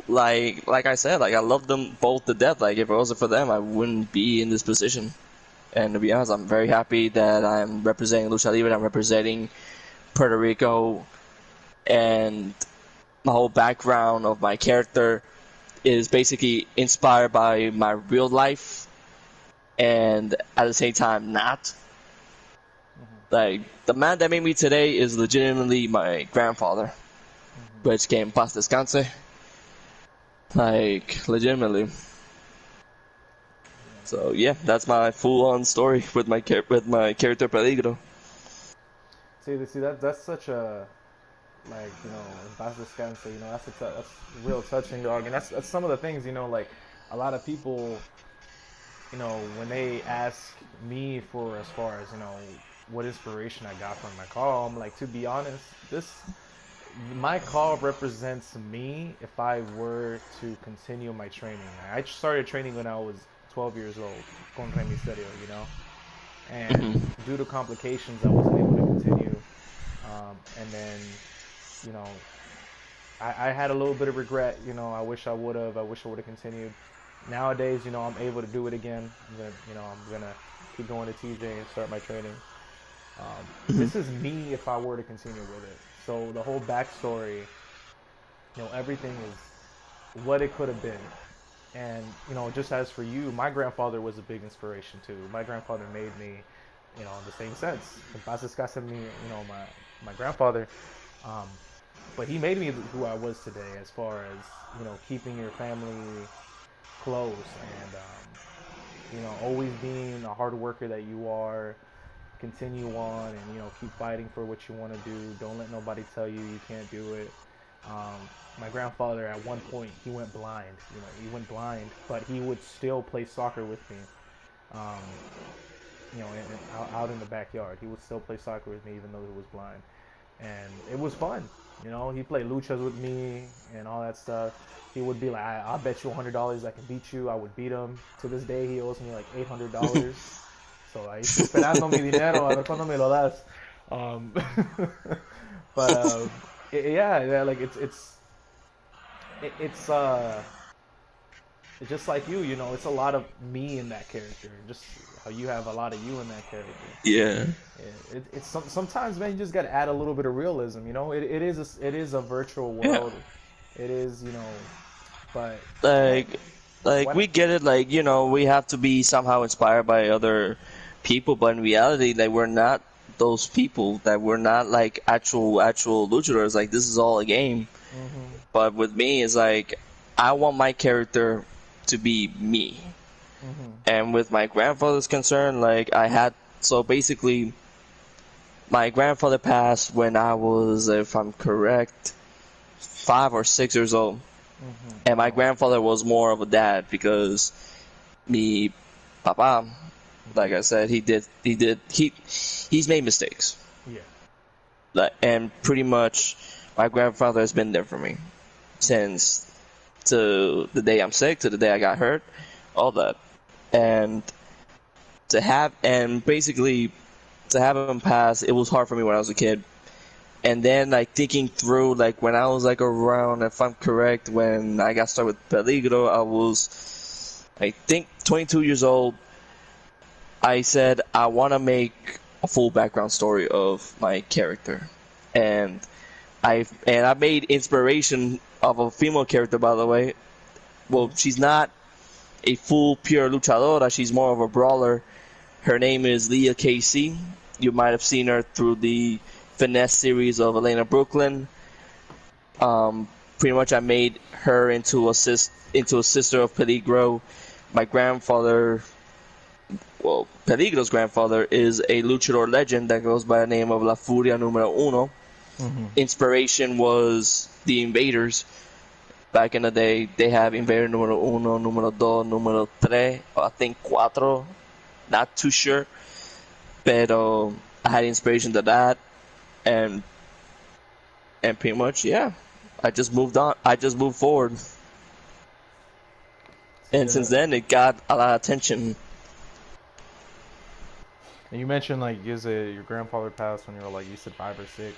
like I said, like, I love them both to death. Like, if it wasn't for them, I wouldn't be in this position. And to be honest, I'm very happy that I'm representing Lucha Libre. I'm representing Puerto Rico, and my whole background of my character is basically inspired by my real life, and at the same time not. Like, the man that made me today is legitimately my grandfather, which came paz descanse. Like, legitimately. So yeah, that's my full-on story with my character Peligro. See, that's such a, like, you know, paz descanse, you know, that's real touching, dog, and that's some of the things, you know, like, a lot of people, you know, when they ask me for, as far as, you know, what inspiration I got from my call, I'm like, to be honest, my call represents me if I were to continue my training. I started training when I was 12 years old, con Rey Mysterio, you know, and due to complications, I wasn't able to continue. And then, you know, I had a little bit of regret. You know, I wish I would have. I wish I would have continued. Nowadays, you know, I'm able to do it again. I'm gonna keep going to TJ and start my training. This is me if I were to continue with it. So the whole backstory, you know, everything is what it could have been. And, you know, just as for you, my grandfather was a big inspiration too. My grandfather made me, you know, in the same sense. Me, you know, my grandfather, but he made me who I was today, as far as, you know, keeping your family close, and, you know, always being a hard worker that you are. Continue on, and, you know, keep fighting for what you want to do. Don't let nobody tell you can't do it. My grandfather, at one point, he went blind. You know, he went blind, but he would still play soccer with me. Um, you know, out in the backyard, he would still play soccer with me even though he was blind, and it was fun. You know, he played luchas with me and all that stuff. He would be like, "I'll bet you $100 I can beat you." I would beat him. To this day, he owes me like $800. So ahí estoy esperando mi dinero, a ver cuándo me lo das. But yeah, like, it's just like you know, it's a lot of me in that character, just how you have a lot of you in that character. Yeah. It's sometimes, man, you just got to add a little bit of realism. You know, it is a virtual world. Yeah. It is, you know, but like we get it. Like, you know, we have to be somehow inspired by other people, but in reality, like, we're not those people. That we're not like actual luchadors. Like, this is all a game. But with me, it's like, I want my character to be me. And with my grandfather's concern, like, so basically, my grandfather passed when I was, if I'm correct, 5 or 6 years old. And my grandfather was more of a dad, because me, papa, like I said, he's made mistakes. Yeah. And pretty much, my grandfather has been there for me since to the day I'm sick, to the day I got hurt, all that. And basically to have him pass, it was hard for me when I was a kid. And then, like, thinking through, like, when I was, like, around, if I'm correct, when I got started with Peligro, I was, I think, 22 years old. I said, I want to make a full background story of my character. and I made inspiration of a female character, by the way. Well, she's not a full pure luchadora. She's more of a brawler. Her name is Leah Casey. You might have seen her through the Finesse series of Elena Brooklyn. Pretty much, I made her into a sister of Peligro. My grandfather, well, Peligro's grandfather is a luchador legend that goes by the name of La Furia Numero Uno. Inspiration was the Invaders. Back in the day, they have Invader Numero Uno, Numero Dos, Numero Tres, I think Cuatro. Not too sure. But I had inspiration to that, and pretty much, yeah. I just moved on. I just moved forward. And since then, it got a lot of attention. And you mentioned like your grandfather passed when you were like, you said 5 or 6.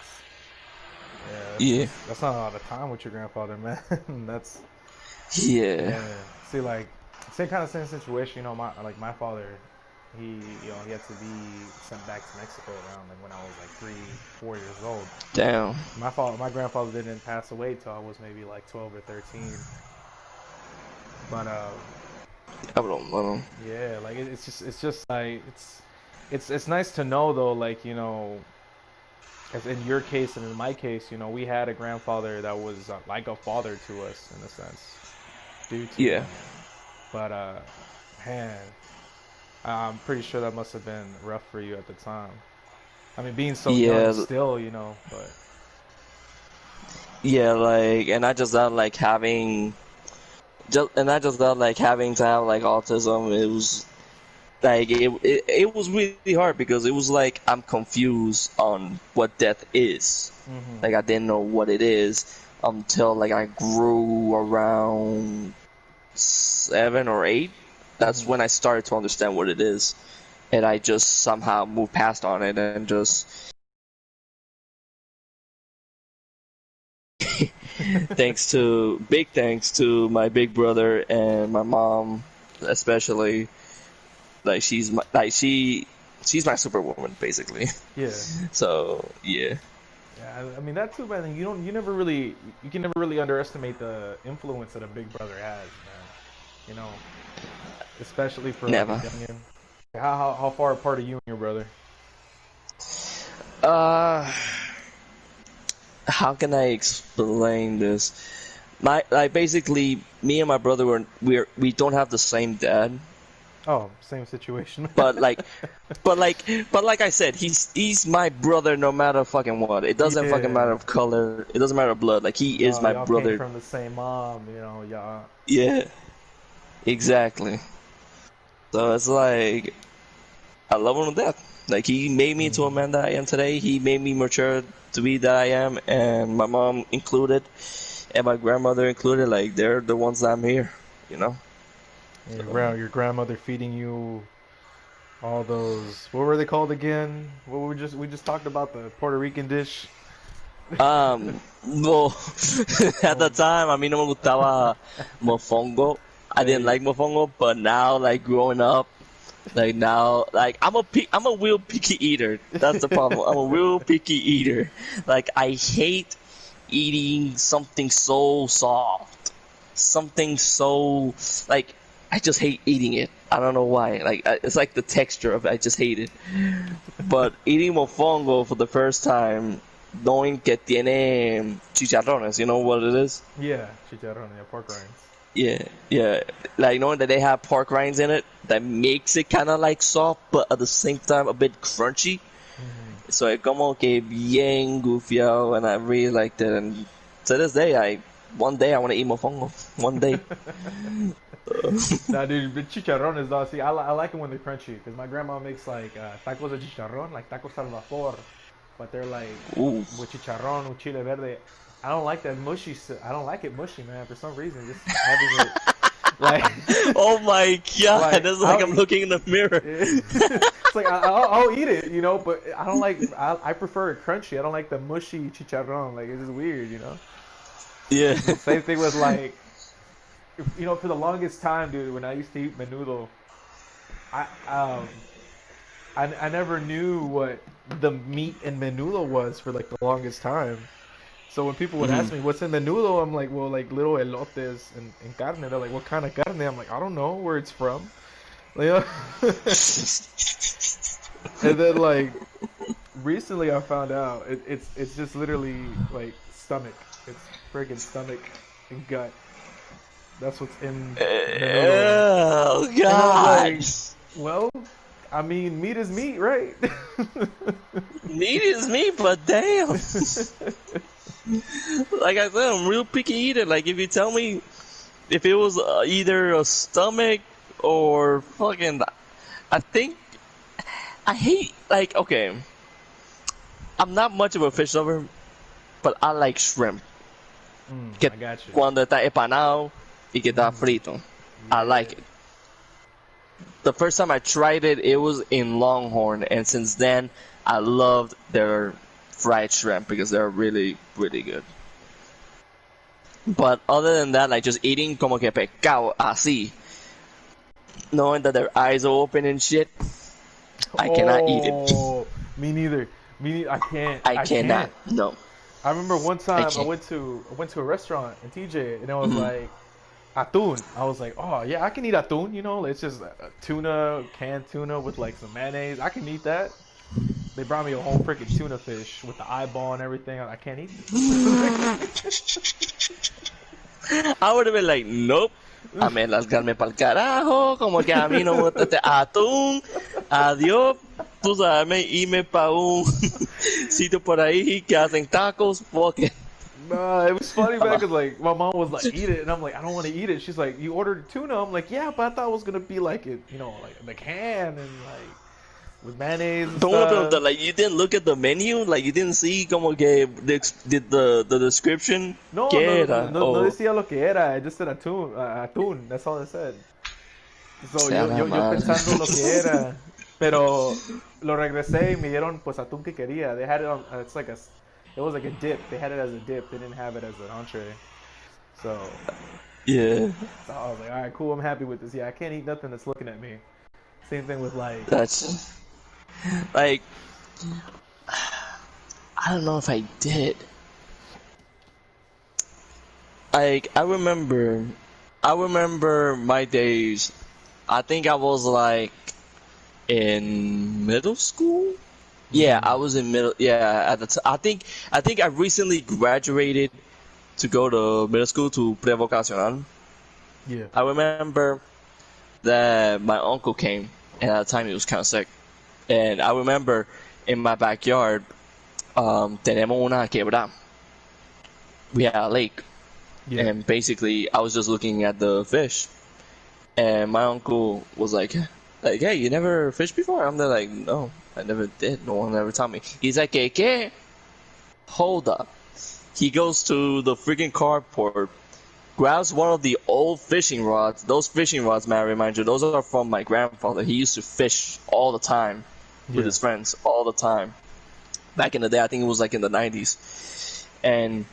Yeah. That's not a lot of time with your grandfather, man. That's Yeah. See, like same situation. My father, he had to be sent back to Mexico around like when I was like 3, 4 years old. Damn. My grandfather didn't pass away till I was maybe like 12 or 13. But yeah, like it's just like it's nice to know though, like as in your case and in my case, we had a grandfather that was like a father to us in a sense, due to Yeah. But man, I'm pretty sure that must have been rough for you at the time. I mean, being so young still, but yeah, like, and I just thought like having to have like autism. It was like it was really hard because it was like I'm confused on what death is. Like I didn't know what it is until like I grew around 7 or 8. That's when I started to understand what it is, and I just somehow moved past on it and just thanks to my big brother and my mom especially. Like she's my superwoman basically. Yeah. So yeah. Yeah, I mean that too, man. You can never really underestimate the influence that a big brother has, man. Especially for like a youngin. How far apart are you and your brother? How can I explain this? Basically me and my brother we don't have the same dad. Oh, same situation. but like I said, he's my brother no matter fucking what. It doesn't fucking matter of color. It doesn't matter of blood. Like he is my y'all brother. Came from the same mom, y'all. Yeah, exactly. So it's like I love him to death. Like he made me into a man that I am today. He made me mature to be that I am, and my mom included, and my grandmother included. Like they're the ones that I'm here, Your grandmother feeding you all those, what were they called again? We just talked about the Puerto Rican dish. Well, at the time, a mí no me gustaba mofongo. I didn't like mofongo, but now, like growing up, like now, like I'm a real picky eater. That's the problem. I'm a real picky eater. Like I hate eating something so soft, something so like I just hate eating it. I don't know why. Like it's like the texture of it. I just hate it. But eating mofongo for the first time, knowing que tiene chicharrones, you know what it is? Yeah, chicharrón, yeah, pork rinds. Yeah. Like knowing that they have pork rinds in it, that makes it kind of like soft, but at the same time a bit crunchy. So es como que bien gufiado, and I really liked it. And to this day, one day I want to eat mofongo. One day. Nah, dude, the chicharrón is awesome. See, I like it when they're crunchy because my grandma makes like tacos de chicharrón, like tacos al vapor, but they're like with chicharrón, with chile verde. I don't like that mushy. I don't like it mushy, man. For some reason, just having it like. Oh my god! Like, it's like I'm looking in the mirror. It's like I'll eat it, but I don't like. I prefer it crunchy. I don't like the mushy chicharrón. Like it's just weird, Yeah. The same thing with like. For the longest time, dude, when I used to eat menudo, I never knew what the meat in menudo was for like the longest time. So when people would Hmm. ask me what's in menudo, I'm like, well, like little elotes and carne. They're like, what kind of carne? I'm like, I don't know where it's from. Like, and then like recently I found out it's just literally like stomach. It's friggin' stomach and gut. That's what's in menudo. Oh And I was God. like, well, I mean, meat is meat, right? Meat is meat, but damn. Like I said, I'm real picky eater. Like if you tell me if it was either a stomach or fucking, I think I hate like okay. I'm not much of a fish lover, but I like shrimp. Que I got you. cuando está empanado y que está frito. I Yeah. like it. The first time I tried it, it was in Longhorn, and since then, I loved their fried shrimp because they're really, really good. But other than that, like just eating como que pescado así, knowing that their eyes are open and shit, I cannot eat it. Oh, me neither. I can't. I I cannot. can't. No, I remember one I time can't. I went to a restaurant in TJ and it was Mhm. like atún. I was like, oh yeah, I can eat atún. You know, it's just tuna, canned tuna with like some mayonnaise. I can eat that. They brought me a whole freaking tuna fish with the eyeball and everything. I can't eat I would have been like, nope. A me largarme pa'l carajo, como que a mí no me gusta este atún. Adiós. Tú sabes, irme pa' un sitio por ahí que hacen tacos, porque Nah, it was funny, man, I'm because like my mom was like, "Eat it," and I'm like, "I don't want to eat it." She's like, "You ordered tuna." I'm like, "Yeah, but I thought it was gonna be like it, you know, like in the can and like with mayonnaise and Pero una pregunta, stuff." like, you didn't look at the menu? Like, you didn't see como que the description? No, ¿Qué no, era? no O decía lo que era. It just said atún, atún. That's all it said. So sea la yo madre. pensando lo que era, pero lo regresé y me dieron pues atún que quería. They had it on. It's like it was like a dip. They had it as a dip. They didn't have it as an entree. So, Yeah, so I was like, all right, cool. I'm happy with this. Yeah, I can't eat nothing that's looking at me. Same thing with like, that's like, I don't know if I did. Like, I remember my days. I think I was like in middle school. Yeah, I was in middle. Yeah, at the I think I recently graduated to go to middle school to prevocacional. yeah, I remember that my uncle came, and at the time he was kind of sick. And I remember in my backyard, tenemos una quebrada. We had a lake, yeah. and basically I was just looking at the fish, and my uncle was like, hey, you never fished before? I'm there like, no, I never did. No one ever taught me. He's like, ¿qué? Hold up. He goes to the freaking carport, grabs one of the old fishing rods. Those fishing rods, man, I remind you, those are from my grandfather. He used to fish all the time with Yeah. his friends, all the time. Back in the day, I think it was like in the 90s. And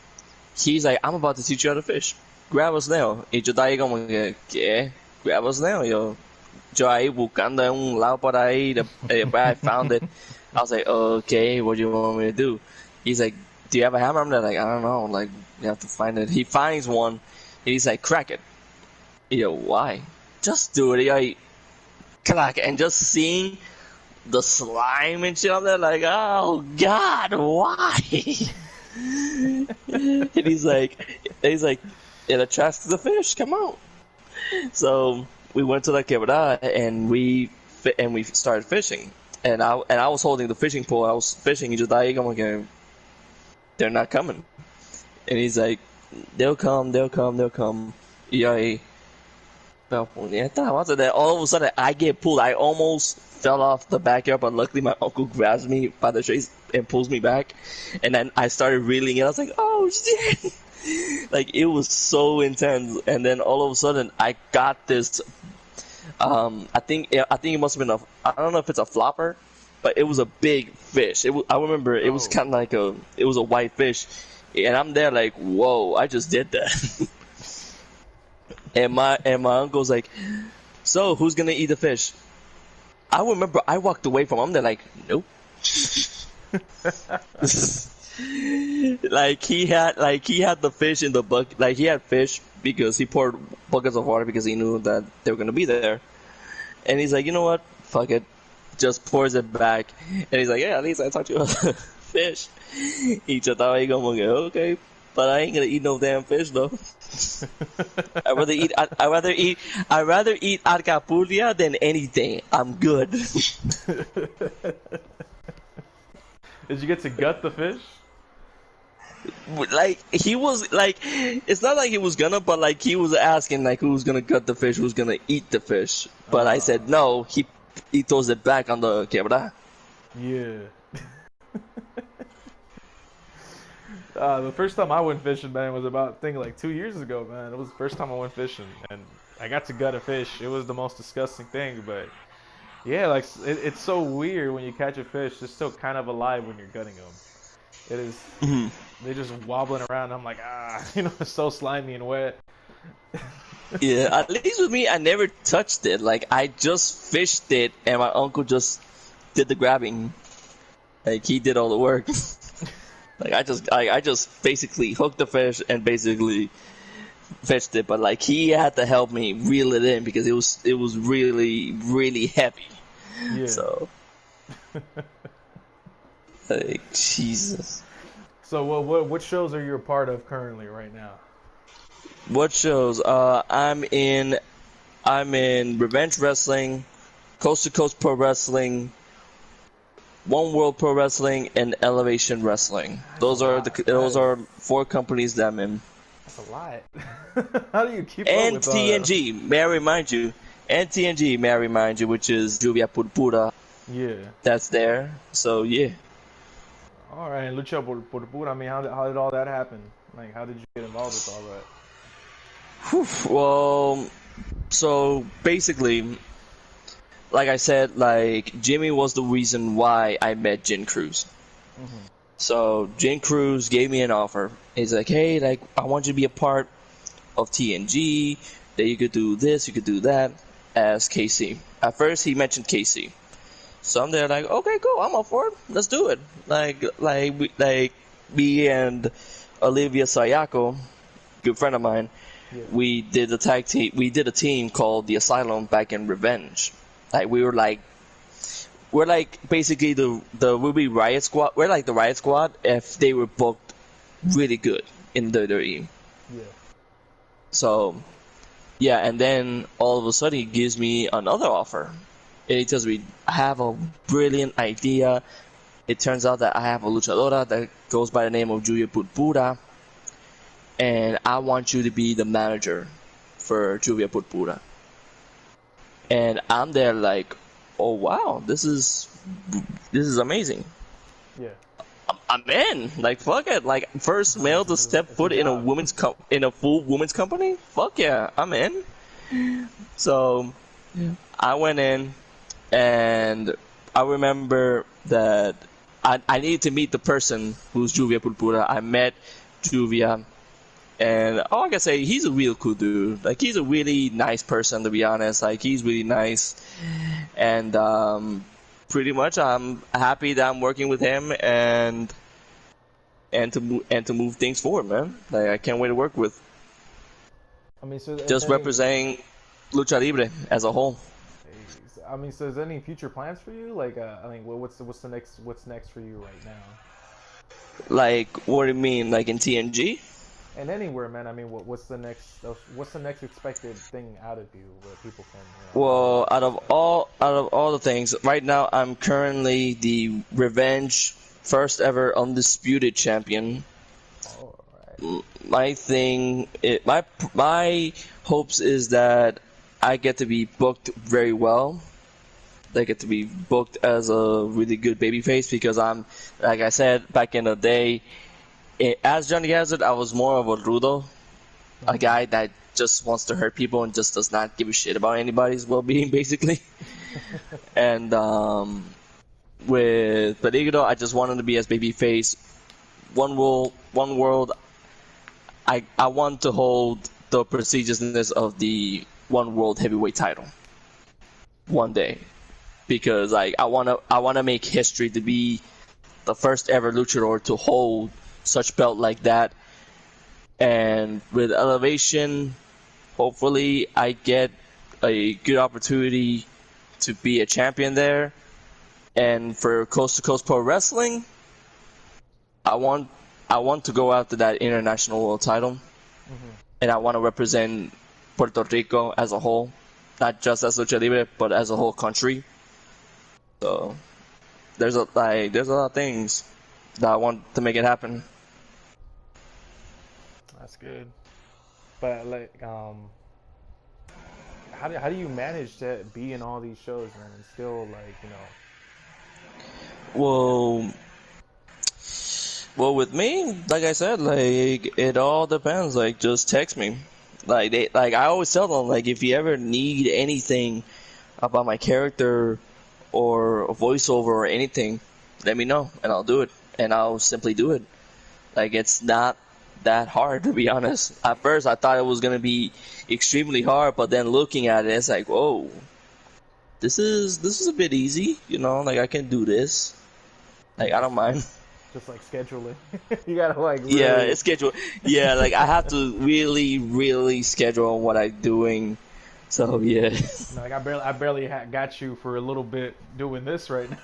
he's like, I'm about to teach you how to fish. Grab a snail. Y yo estaba ahí como que, ¿qué? Grab a snail. Yo ahí buscando en un lado por ahí. I found it. I was like, okay, what do you want me to do? He's like, do you have a hammer? I'm like, I don't know. Like, you have to find it. He finds one. And he's like, crack it. Why? Just do it. Like, crack. And just seeing the slime and shit, I'm there like, oh God, why? And he's like, it attracts the fish. Come on. So we went to the quebrada and we started fishing. And I was holding the fishing pole. I was fishing. Y yo estaba ahí como que they're not coming. And he's like, they'll come. Y yo ahí, pero puñeta, what's it? Then all of a sudden I get pulled. I almost fell off the backyard, but luckily my uncle grabs me by the shoulders and pulls me back. And then I started reeling, and I was like, oh shit. Like, it was so intense. And then all of a sudden I got this, I think it must have been I don't know if it's a flopper, but it was a big fish. I remember it was Oh. kind of like it was a white fish. And I'm there like, whoa, I just did that. And my uncle's like, so who's gonna eat the fish? I remember I walked away from him. They're like, nope. He had the fish in the bucket. Like he had fish because he poured buckets of water because he knew that they were gonna be there. And he's like, you know what? Fuck it. Just pours it back. And he's like, yeah, at least I talked to you about the fish. Y yo estaba ahí como que, okay, but I ain't gonna eat no damn fish though. I'd rather eat alcapurria than anything. I'm good. Did you get to gut the fish? Like he was like, it's not like he was gonna, but like he was asking like who's gonna gut the fish, who's gonna eat the fish. But I said no. He throws it back on the quebra. Yeah. The first time I went fishing, man, was about, I think, like 2 years ago, man. It was the first time I went fishing, and I got to gut a fish. It was the most disgusting thing, but yeah, like it's so weird when you catch a fish. They're still kind of alive when you're gutting them. It is. They're just wobbling around. I'm like, it's so slimy and wet. Yeah, at least with me, I never touched it. Like I just fished it, and my uncle just did the grabbing. Like he did all the work. Like I just basically hooked the fish and basically fished it, but like he had to help me reel it in because it was really really heavy. Yeah. So like Jesus. So what shows are you a part of currently right now? What shows? I'm in Revenge Wrestling, Coast to Coast Pro Wrestling, One World Pro Wrestling, and Elevation Wrestling. Those are 4 companies that I'm in. That's a lot. How do you keep and up with all that? TNG, may I remind you, which is Lluvia Purpura. Yeah. That's there. So yeah. All right, Lucha Purpura. I mean, how did all that happen? Like, how did you get involved with all that? Well, so basically, like I said, like Jimmy was the reason why I met Jin Cruz. So Jin Cruz gave me an offer. He's like, hey, like I want you to be a part of TNG. That you could do this, you could do that as KC. At first, he mentioned KC. So I'm there like, okay, cool, I'm up for it. Let's do it. Like me and Olivia Sayako, good friend of mine. Yeah. We did a tag team. We did a team called the Asylum back in Revenge. Like we're like basically the Ruby Riot Squad. We're like the Riot Squad if they were booked really good in WWE. Yeah. So yeah, and then all of a sudden he gives me another offer. And he tells me I have a brilliant idea. It turns out that I have a luchadora that goes by the name of Julia Purpura. And I want you to be the manager for Lluvia Purpura. And I'm there like, oh wow, this is amazing. Yeah. I'm in. Like fuck it. Like first male to step foot in a full women's company. Fuck yeah, I'm in. So I went in, and I remember that I needed to meet the person who's Lluvia Purpura. I met Lluvia. And all I can say, he's a real cool dude. Like, he's a really nice person, to be honest. Like, he's really nice. And pretty much, I'm happy that I'm working with him and to move things forward, man. Like, I can't wait to work with. I mean, so just representing Lucha Libre as a whole. I mean, so is there any future plans for you? Like, I mean, what's next for you right now? Like, what do you mean? Like in TNG? And anywhere, man. I mean, what's the next expected thing out of you where people can? Well, out of all the things, right now I'm currently the Revenge first ever undisputed champion. All right. My hopes is that I get to be booked very well. I get to be booked as a really good babyface because I'm, like I said back in the day. As Johnny Hazard, I was more of a rudo, a guy that just wants to hurt people and just does not give a shit about anybody's well-being, basically. And with Peligro, I just wanted to be as babyface. One world. I want to hold the prestigiousness of the One World Heavyweight title one day. because like I wanna make history to be the first ever luchador to hold such belt like that. And with Elevation, hopefully I get a good opportunity to be a champion there. And for Coast to Coast Pro Wrestling, I want to go after that international world title, and I want to represent Puerto Rico as a whole, not just as Lucha Libre, but as a whole country. So there's a lot of things that I want to make it happen. That's good. But like, how do you manage to be in all these shows, man, and still like Well, with me, like I said, like it all depends. Like just text me. Like I always tell them, like if you ever need anything about my character or a voiceover or anything, let me know and I'll do it. And I'll simply do it. Like it's not that hard, to be honest. At first I thought it was gonna be extremely hard, but then looking at it, it's like, whoa, this is a bit easy, like I can do this. Like I don't mind. just like scheduling. You gotta like really... Yeah, it's scheduled. Yeah, like I have to really schedule what I'm doing. So yeah. Like I barely got you for a little bit doing this right now.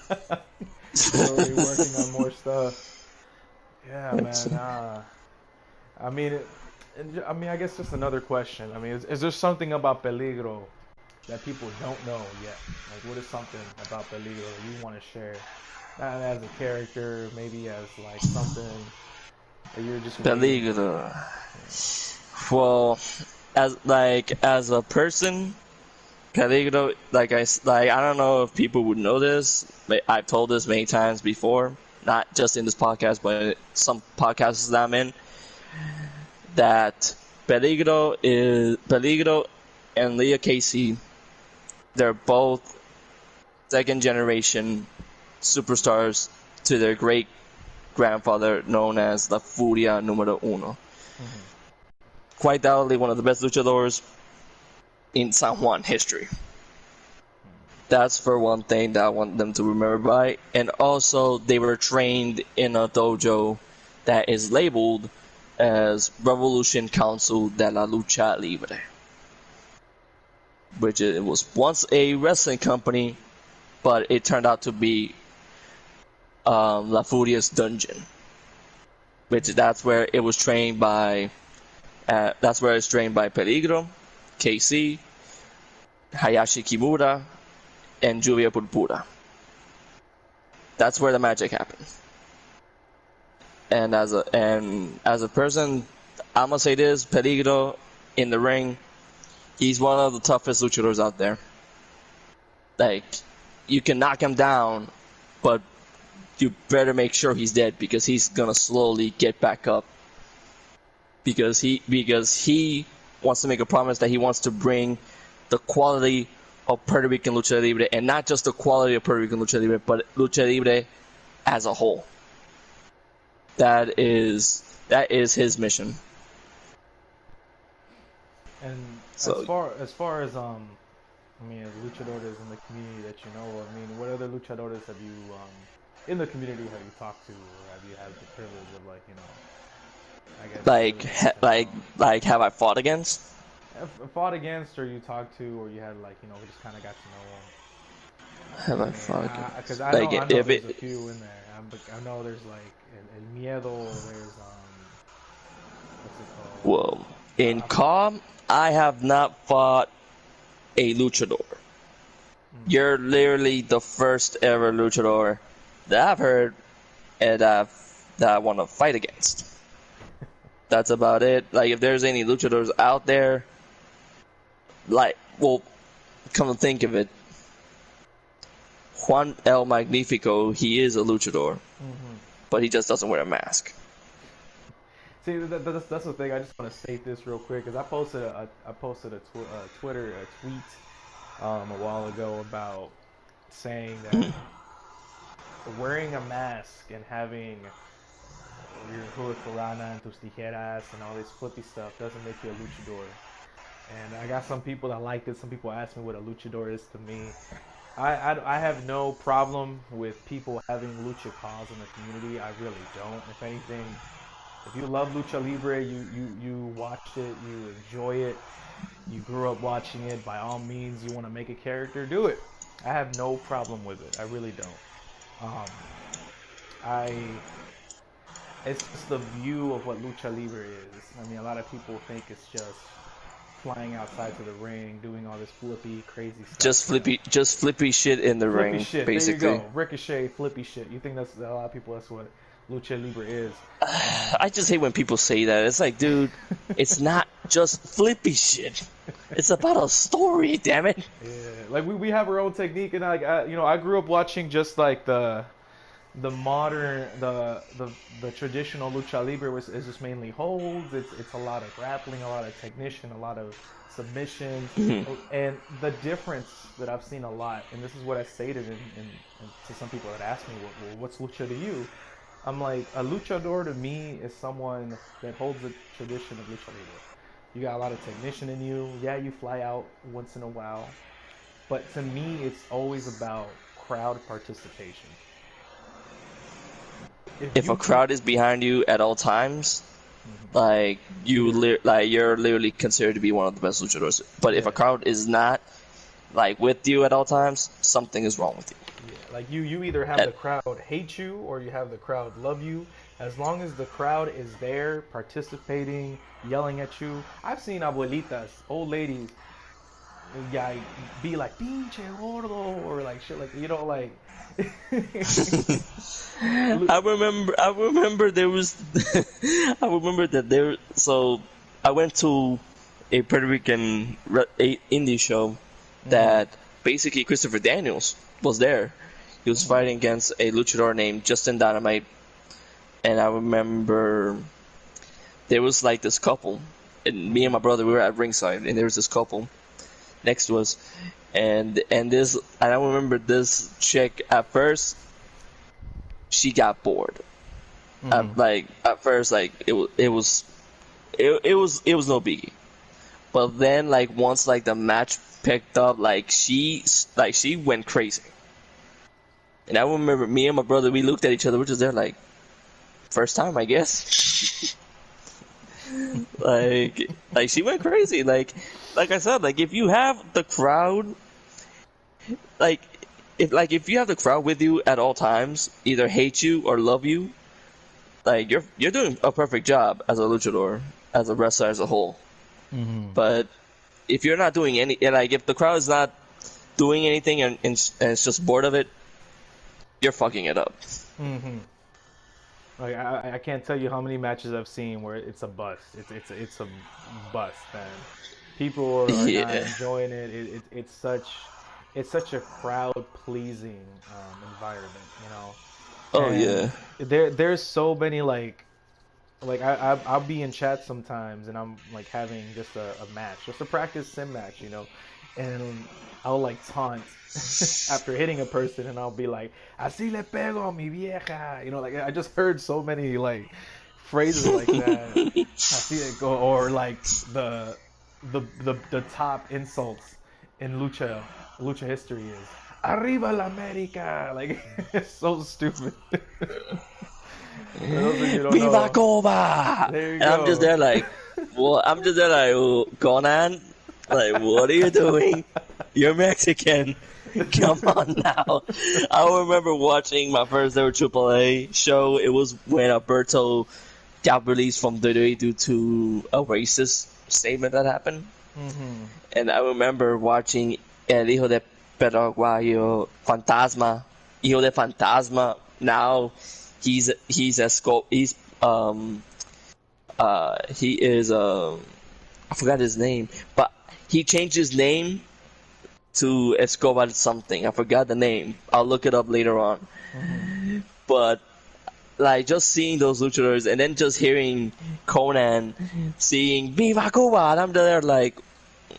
Already working on more stuff. Yeah, man. I mean, I guess just another question. I mean, is there something about Peligro that people don't know yet? Like, what is something about Peligro that you want to share? Not as a character, maybe as like something that you're just Peligro. Well, as a person, Peligro, I don't know if people would know this. I've told this many times before, not just in this podcast, but some podcasts that I'm in. That Peligro and Leah Casey, they're both second generation superstars to their great grandfather, known as La Furia Número Uno. Quite doubtedly one of the best luchadors in San Juan history. That's for one thing that I want them to remember by. And also, they were trained in a dojo that is labeled as Revolution Council de la Lucha Libre, which it was once a wrestling company, but it turned out to be La Furia's dungeon, that's where it was trained by. That's where it's trained by Peligro, KC, Hayashi Kimura, and Julia Purpura. That's where the magic happens. And as a person, I'm gonna say this: Peligro in the ring, he's one of the toughest luchadors out there. Like, you can knock him down, but you better make sure he's dead, because he's gonna slowly get back up. Because he wants to make a promise that he wants to bring the quality of Puerto Rican Lucha Libre, and not just the quality of Puerto Rican Lucha Libre, but Lucha Libre as a whole. That is his mission. And so, as far as luchadores in the community that you know of, what other luchadores have you in the community have you talked to, or have you had the privilege of have I fought against? Fought against, or you talked to, or you had just kind of got to know them? Have I fought against? Because I know there's a few in there. I know there's El Miedo. There's what's it called? Well, in COM, I have not fought a luchador. You're literally the first ever luchador that I've heard and that I want to fight against. That's about it. Like, if there's any luchadors out there, come to think of it, Juan El Magnifico, he is a luchador, but he just doesn't wear a mask. See, that's the thing. I just want to state this real quick, because I posted a Twitter tweet a while ago about saying that wearing a mask and having your hurricanrana and tus tijeras and all this flippy stuff doesn't make you a luchador. And I got some people that like it. Some people ask me what a luchador is to me. I have no problem with people having lucha cause in the community. I really don't. If anything, if you love lucha libre, you watched it, you enjoy it, you grew up watching it. By all means, you want to make a character, do it. I have no problem with it. I really don't. I It's just the view of what lucha libre is. I mean, a lot of people think it's just flying outside to the ring, doing all this flippy, crazy stuff. Just flippy shit in the Flippy ring, shit. There you basically. go. Ricochet, flippy shit. You think that's a lot of people? That's what lucha libre is. I just hate when people say that. It's like, dude, it's not just flippy shit. It's about a story, damn it. Yeah, like we have our own technique, and like I grew up watching just like the modern the traditional lucha libre is just mainly holds. It's a lot of grappling, a lot of technician, a lot of submissions, and the difference that I've seen a lot, and this is what I stated in to some people that ask me, well, what's lucha to you? I'm like, a luchador to me is someone that holds the tradition of lucha libre. You got a lot of technician in you. Yeah, you fly out once in a while, but to me, it's always about crowd participation. If a crowd is behind you at all times, like you're literally considered to be one of the best luchadors. But if a crowd is not like with you at all times, something is wrong with you. Yeah, like you either have the crowd hate you or you have the crowd love you. As long as the crowd is there, participating, yelling at you. I've seen abuelitas, old ladies, yeah, be like pinche gordo or like shit, like like. I remember there was I remember that there so I went to a Puerto Rican indie show that basically Christopher Daniels was there. He was fighting against a luchador named Justin Dynamite, and I remember there was like this couple, and me and my brother, we were at ringside, and there was this couple next to us, and I remember this chick at first, she got bored. At first, like it was no biggie, but then like once like the match picked up, like she went crazy. And I remember me and my brother, we looked at each other, we're just there like, first time, I guess. like she went crazy. Like I said, like if you have the crowd, if you have the crowd with you at all times, either hate you or love you, like you're doing a perfect job as a luchador, as a wrestler as a whole. But if you're not doing like if the crowd is not doing anything and it's just bored of it, you're fucking it up. Like I can't tell you how many matches I've seen where it's a bust. It's a bust, man. People are not enjoying it. It's such a crowd pleasing environment, you know. Oh and there's so many like I'll be in chat sometimes and I'm like having just a match, just a practice sim match, you know, and I'll like taunt after hitting a person, and I'll be like, "Así le pego, mi vieja," you know, like I just heard so many like phrases like that. Así le go, or like the top insults in lucha history is "Arriba la América," like it's so stupid. Viva Cuba! And I'm just there like, Conan, like, what are you doing? You're Mexican. Come on now. I remember watching my first ever AAA show. It was when Alberto got released from WWE due to a racist statement that happened. And I remember watching El Hijo de Paraguayo, Fantasma. Hijo de Fantasma. Now he is he is I forgot his name, but he changed his name to Escobar something. I forgot the name. I'll look it up later on. But like just seeing those luchadors and then just hearing Conan seeing Viva Cuba, and I'm there like,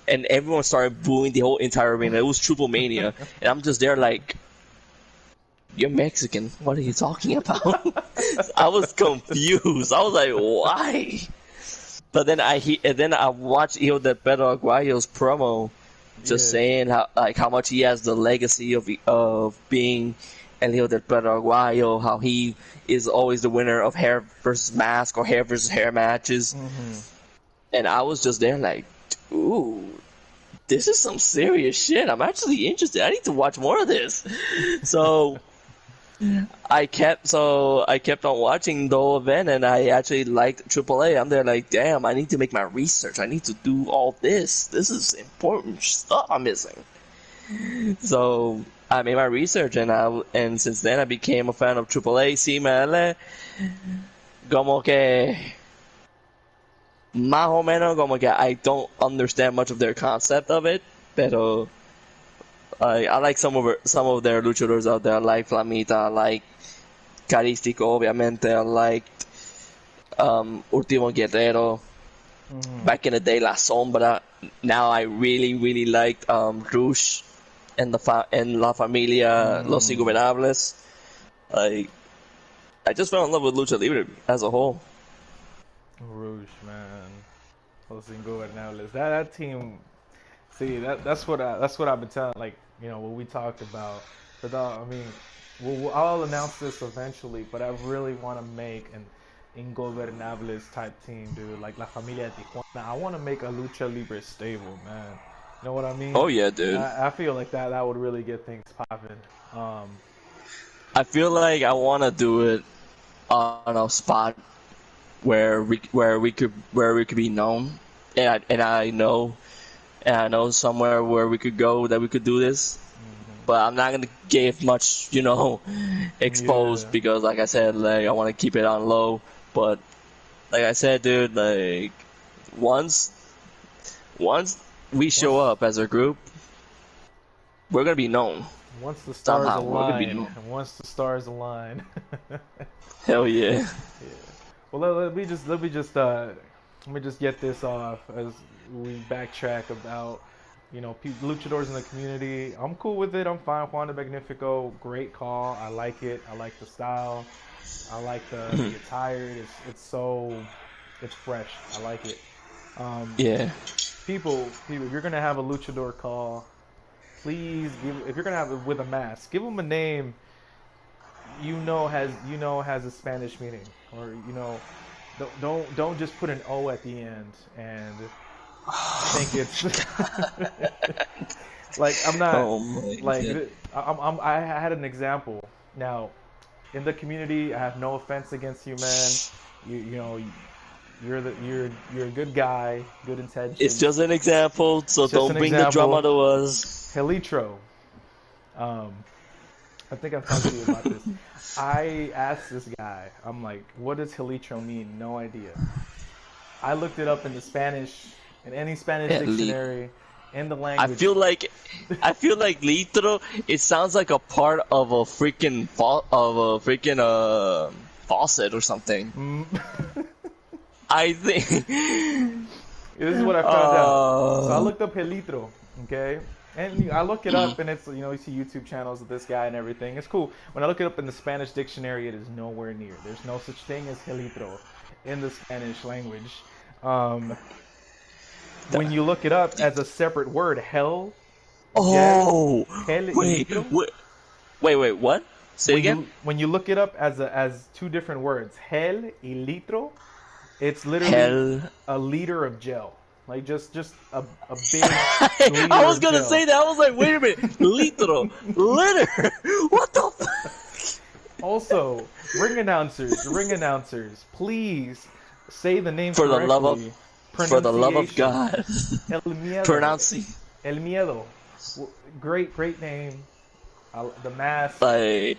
and everyone started booing the whole entire arena. It was Triple Mania, and I'm just there like, you're Mexican. What are you talking about? I was confused. I was like, why? But then I watched Hijo de Paraguayo's promo, just Yeah. saying how much he has the legacy of being El Hijo del Paraguayo, how he is always the winner of hair versus mask or hair versus hair matches. Mm-hmm. And I was just there like, ooh, this is some serious shit. I'm actually interested. I need to watch more of this. So I kept on watching the whole event, and I actually liked AAA. I'm there like, damn, I need to make my research. I need to do all this. This is important stuff I'm missing. So I made my research, and since then I became a fan of AAA. Sí, me como que más o menos como que I don't understand much of their concept of it, pero I like some of their luchadores out there. I like Flamita, I like Carístico, obviamente. I liked Último Guerrero. Mm-hmm. Back in the day, La Sombra. Now I really, really liked Rush and La Familia, Los Ingobernables. I just fell in love with Lucha Libre as a whole. Rouge, man. Los Ingobernables. That team. See, that's what I've been telling. Like, you know, what we talked about. But I mean, I'll announce this eventually. But I really want to make an Ingobernables type team, dude. Like La Familia de Tijuana. I want to make a Lucha Libre stable, man. You know what I mean? Oh yeah, dude. I feel like that would really get things popping. I feel like I want to do it on a spot where we could be known, and I know somewhere where we could go that we could do this. But I'm not gonna give much, exposed because, like I said, like I want to keep it on low. But like I said, dude, like once we show up as a group, we're gonna be known. Once the stars Somehow, we're gonna be align, known. and once the stars align. Hell yeah. Yeah. Well, let me just get this off as we backtrack about, luchadors in the community. I'm cool with it. I'm fine. Juan de Magnifico, great call. I like it. I like the style. I like the attire. It's fresh. I like it. Yeah. People, if you're gonna have a luchador call, please if you're gonna have it with a mask, give them a name has a Spanish meaning, or don't just put an O at the end and think it's like I'm not like God. I had an example. Now, in the community, I have no offense against you, man. You're a good guy, good intentions. It's just an example, so don't bring the drama to us. Helitro. I think I've talked to you about this. I asked this guy, I'm like, what does Helitro mean? No idea. I looked it up in any Spanish dictionary, in the language. I feel like litro, it sounds like a part of a freaking faucet or something. I think this is what I found out. So I looked up Helitro, okay? And I look it up, and it's, you see YouTube channels of this guy and everything. It's cool. When I look it up in the Spanish dictionary, it is nowhere near. There's no such thing as Helitro in the Spanish language. When you look it up as a separate word, hell. Oh, Helitro. Wait, what? Say again. When you look it up as two different words, hell y litro, it's literally a liter of gel. Like just a big. I was gonna say that. I was like, wait a minute, litro, liter. What the fuck? Also, ring announcers, please say the name for correctly. For the love of God. El Miedo. Pronouncing. El Miedo. Great name. The mask. I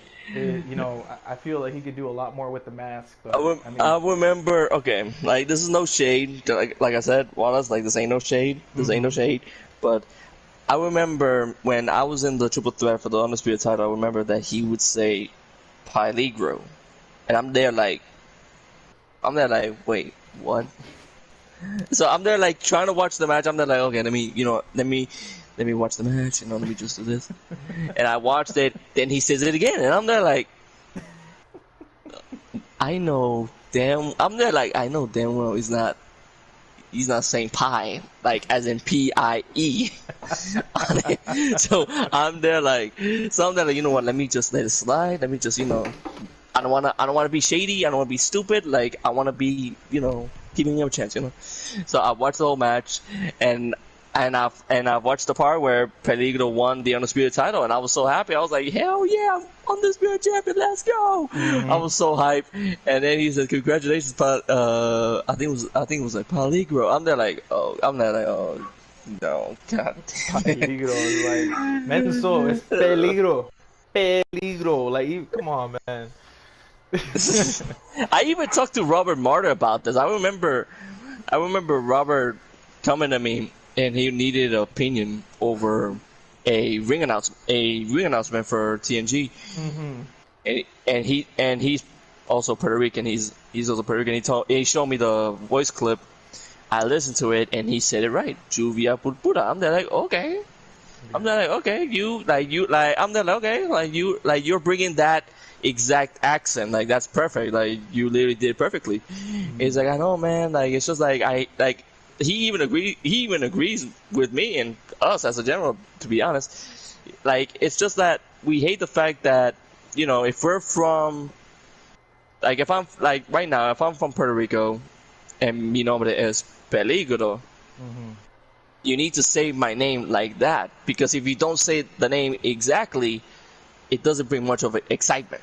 feel like he could do a lot more with the mask. But, I remember. Okay, like this is no shade. Like I said, Wallace, like this ain't no shade. This ain't no shade. But I remember when I was in the triple threat for the undisputed title. I remember that he would say Peligro, and I'm there like, wait, what? So I'm there like trying to watch the match. I'm there like, okay, let me watch the match, let me just do this. And I watched it, then he says it again, and I'm there like, I know damn well he's not saying pie, like as in P-I-E. So I'm there like, you know what? Let me just let it slide. Let me just, I don't wanna be shady. I don't wanna be stupid. Like I wanna be, giving him a chance. So I watched the whole match, and I watched the part where Peligro won the undisputed title, and I was so happy. I was like, hell yeah, I'm undisputed champion. Let's go! I was so hyped. And then he said, congratulations, I think it was like Peligro. I'm there like, oh, no, god damn it. Peligro is like, menso, it's peligro. Peligro. Like, come on, man. I even talked to Robert Martyr about this. I remember Robert coming to me, and he needed an opinion over a ring announcement for TNG. And he's also Puerto Rican. He's also Puerto Rican. He showed me the voice clip. I listened to it, and he said it right. Lluvia purpura. I'm there like, okay. I'm there like, okay. I'm there like, okay. You're bringing that exact accent. Like, that's perfect. Like, you literally did it perfectly. He's like, I know, man. Like, it's just like, he even agrees with me and us as a general, to be honest. Like, it's just that we hate the fact that, if we're from, like, if I'm, like, right now, if I'm from Puerto Rico, and mi nombre es Peligro, you need to say my name like that, because if you don't say the name exactly, it doesn't bring much of excitement.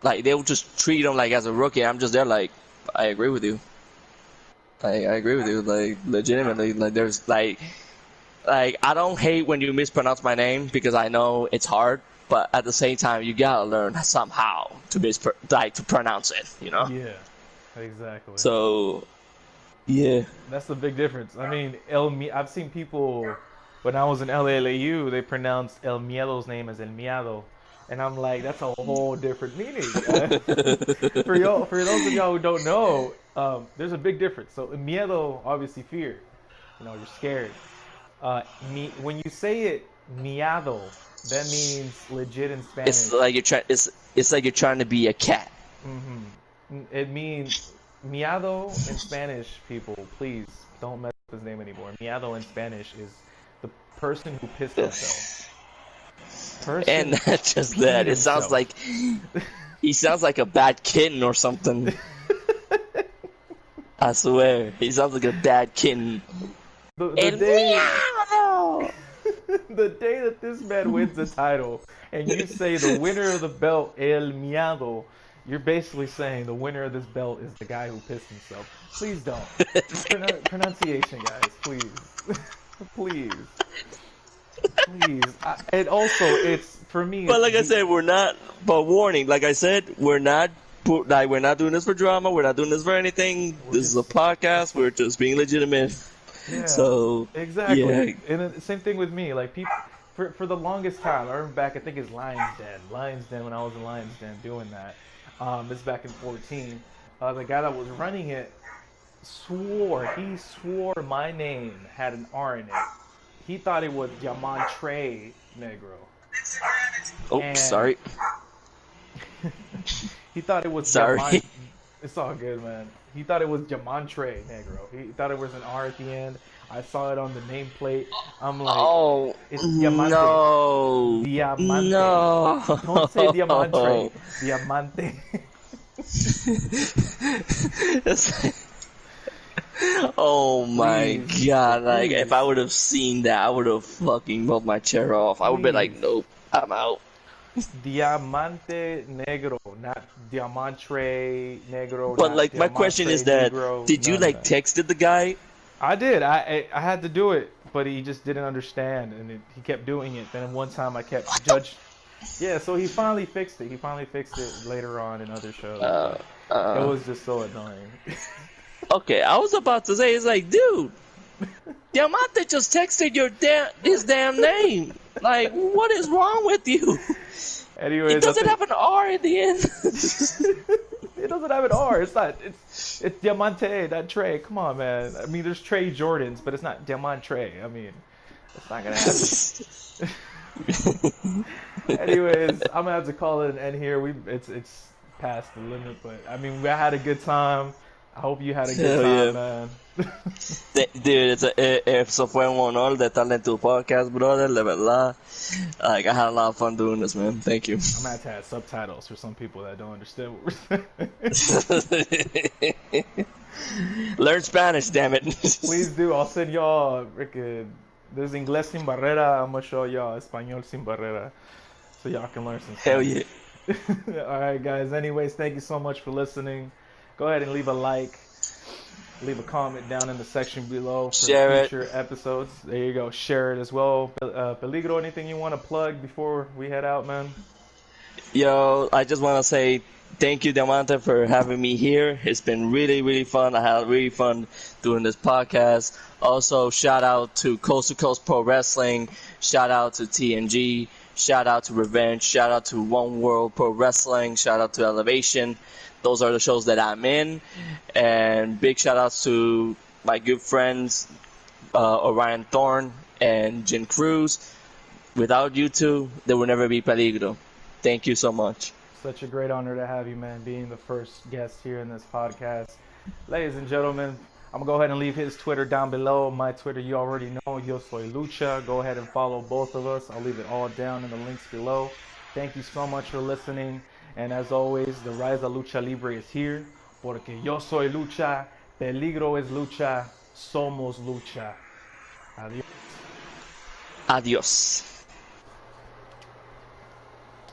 Like, they'll just treat him like as a rookie. I'm just there like, I agree with you. I agree with you, like, legitimately. Like, there's, like, I don't hate when you mispronounce my name, because I know it's hard, but at the same time, you gotta learn somehow to pronounce it, Yeah, exactly. So, yeah. That's the big difference. I mean, I've seen people, when I was in LALAU, they pronounced El Miedo's name as El Miado. And I'm like, that's a whole different meaning. For those of y'all who don't know, there's a big difference. So miedo, obviously fear. You're scared. When you say it miado, that means legit in Spanish. It's like you're trying to be a cat. It means miado in Spanish. People, please don't mess with his name anymore. Miado in Spanish is the person who pissed himself. And not just that, it sounds like he sounds like a bad kitten or something. I swear, he sounds like a bad kitten. The day that this man wins the title, and you say the winner of the belt, El Miado, you're basically saying the winner of this belt is the guy who pissed himself. Please don't. Pronunciation, guys, please. Please. And also, it's for me. But like I said, we're not. But warning, like I said, we're not doing this for drama. We're not doing this for anything. This is a podcast. We're just being legitimate. Yeah, so exactly. Yeah. And the same thing with me. Like people, for the longest time, I remember back. I think it's Lions Den. When I was in Lions Den doing that. This is back in 2014. The guy that was running it swore my name had an R in it. He thought it was Diamante Negro. Oh, sorry. He thought it was sorry. It's all good, man. He thought it was Diamante Negro. He thought it was an R at the end. I saw it on the nameplate. I'm like, oh, it's Diamante. No. Diamante. No. Don't say Diamante. Diamante. Oh my god, like, please. if I would have seen that, I would have fucking moved my chair off. I would be like, nope, I'm out. Diamante Negro, not Diamante Negro. But like, my question is that, did you like texted the guy? I did. I had to do it, but he just didn't understand, and he kept doing it. Then one time I kept judged. Yeah, so he finally fixed it. He finally fixed it later on in other shows. It was just so annoying. Okay, I was about to say, it's like, dude, Diamante just texted his damn name. Like, what is wrong with you? Anyways, it doesn't have an R at the end. It doesn't have an R. It's not. It's Diamante, not Trey. Come on, man. I mean, there's Trey Jordans, but it's not Diamante. I mean, it's not gonna happen. Anyways, I'm gonna have to call it an end here. It's past the limit, but I mean, we had a good time. I hope you had a good Hell time, yeah. man. Dude, eso fue un honor de estar en tu podcast, brother, de verdad. Like, I had a lot of fun doing this, man. Thank you. I'm gonna have to add subtitles for some people that don't understand what we're saying. Learn Spanish, damn it. Please do. I'll send y'all freaking. There's Inglés sin barrera. I'm gonna show y'all Español sin barrera, so y'all can learn some Hell Spanish. yeah. All right, guys. Anyways, thank you so much for listening. Go ahead and leave a like, leave a comment down in the section below for Share it. future episodes. There you go. Share it as well. Peligro, anything you want to plug before we head out, man? Yo, I just want to say thank you, Diamante, for having me here. It's been really, really fun. I had really fun doing this podcast. Also, shout out to Coast to Coast Pro Wrestling. Shout out to TNG. Shout out to Revenge. Shout out to One World Pro Wrestling. Shout out to Elevation. Those are the shows that I'm in. And big shout outs to my good friends, Orion Thorne and Jen Cruz. Without you two, there would never be Peligro. Thank you so much. Such a great honor to have you, man, being the first guest here in this podcast. Ladies and gentlemen, I'm going to go ahead and leave his Twitter down below. My Twitter, you already know, YoSoyLucha. Go ahead and follow both of us. I'll leave it all down in the links below. Thank you so much for listening. And as always, the Rise of Lucha Libre is here. Porque yo soy lucha, peligro es lucha, somos lucha. Adiós. Adios.